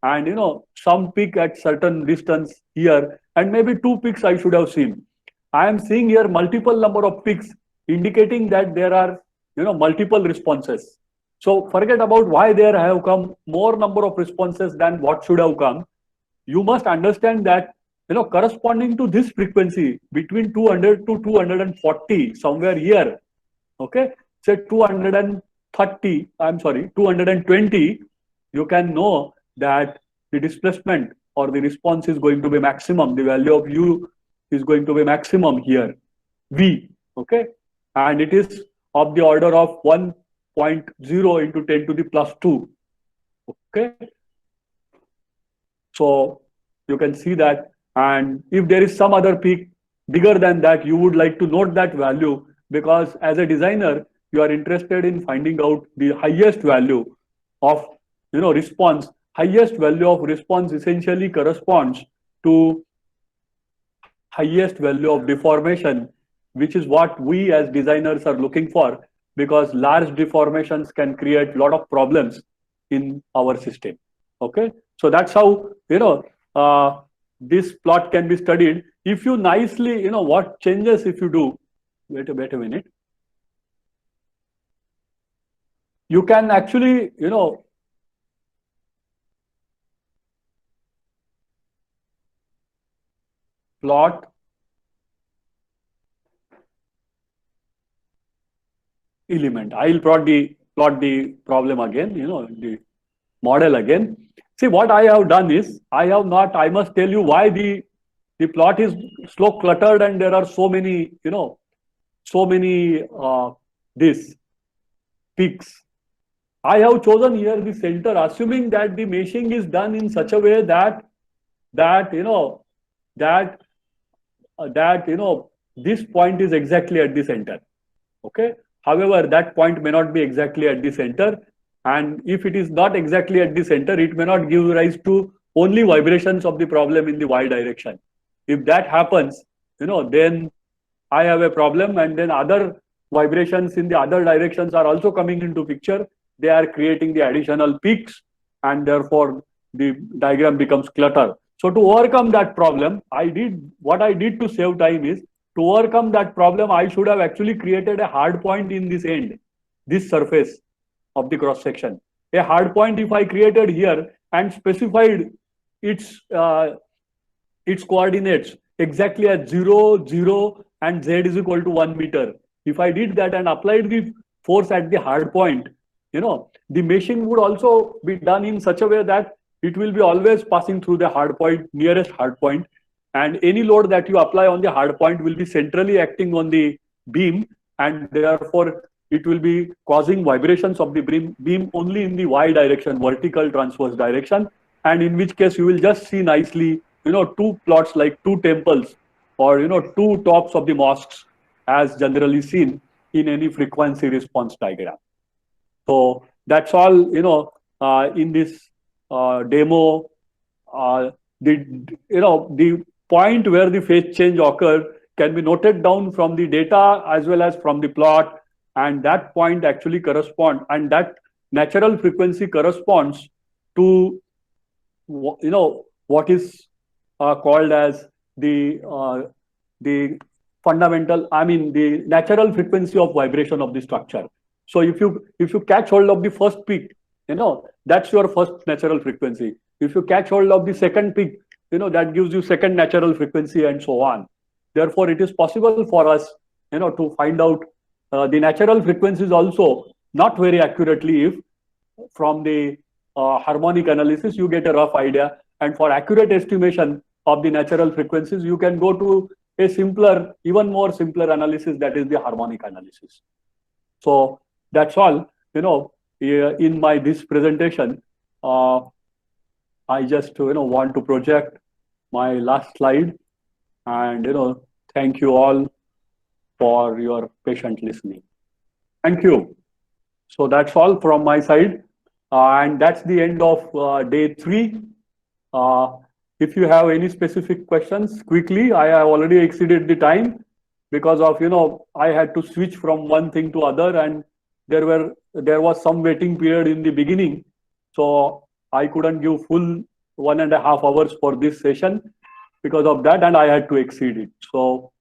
and some peak at certain distance here, and maybe 2 peaks I should have seen. I am seeing here multiple number of peaks, indicating that there are, multiple responses. So forget about why there have come more number of responses than what should have come. You must understand that, corresponding to this frequency between 200 to 240, somewhere here, okay, say 220, you can know that the displacement or the response is going to be maximum. The value of U is going to be maximum here, V, okay? And it is of the order of 1.0 into 10 to the plus 2, okay? So you can see that, and if there is some other peak bigger than that, you would like to note that value, because as a designer, you are interested in finding out the highest value of response. Highest value of response essentially corresponds to highest value of deformation, which is what we as designers are looking for, because large deformations can create a lot of problems in our system. Okay, so that's how this plot can be studied. If you nicely, what changes if you do, wait a minute, you can actually, plot element. I'll plot the problem again, the model again. See, what I have done is, I must tell you why the plot is so cluttered and there are so many, these peaks. I have chosen here the center, assuming that the meshing is done in such a way that this point is exactly at the center. Okay. However, that point may not be exactly at the center, and if it is not exactly at the center, it may not give rise to only vibrations of the problem in the y direction. If that happens, then I have a problem, and then other vibrations in the other directions are also coming into picture. They are creating the additional peaks, and therefore the diagram becomes clutter. So to overcome that problem, what I did to save time is, to overcome that problem, I should have actually created a hard point in this end, this surface of the cross section. A hard point, if I created here and specified its coordinates exactly at 0, 0, and z is equal to 1 meter. If I did that and applied the force at the hard point, the meshing would also be done in such a way that it will be always passing through the hard point, nearest hard point, and any load that you apply on the hard point will be centrally acting on the beam, and therefore it will be causing vibrations of the beam only in the y direction, vertical transverse direction, and in which case you will just see nicely, two plots like two temples, or two tops of the mosques, as generally seen in any frequency response diagram. So that's all, in this demo. The point where the phase change occurred can be noted down from the data as well as from the plot, and that point actually corresponds, and that natural frequency corresponds to what is called as the fundamental, the natural frequency of vibration of the structure. So if you catch hold of the first peak, that's your first natural frequency. If you catch hold of the second peak, that gives you second natural frequency, and so on. Therefore, it is possible for us, to find out the natural frequencies also, not very accurately. If from the harmonic analysis you get a rough idea, and for accurate estimation of the natural frequencies, you can go to a simpler, even more simpler analysis, that is the harmonic analysis. So that's all, in this presentation. I just want to project my last slide, and thank you all for your patient listening. Thank you. So that's all from my side, and that's the end of day 3. If you have any specific questions, quickly. I have already exceeded the time because of I had to switch from one thing to other, and there was some waiting period in the beginning, so I couldn't give full 1.5 hours for this session because of that, and I had to exceed it. So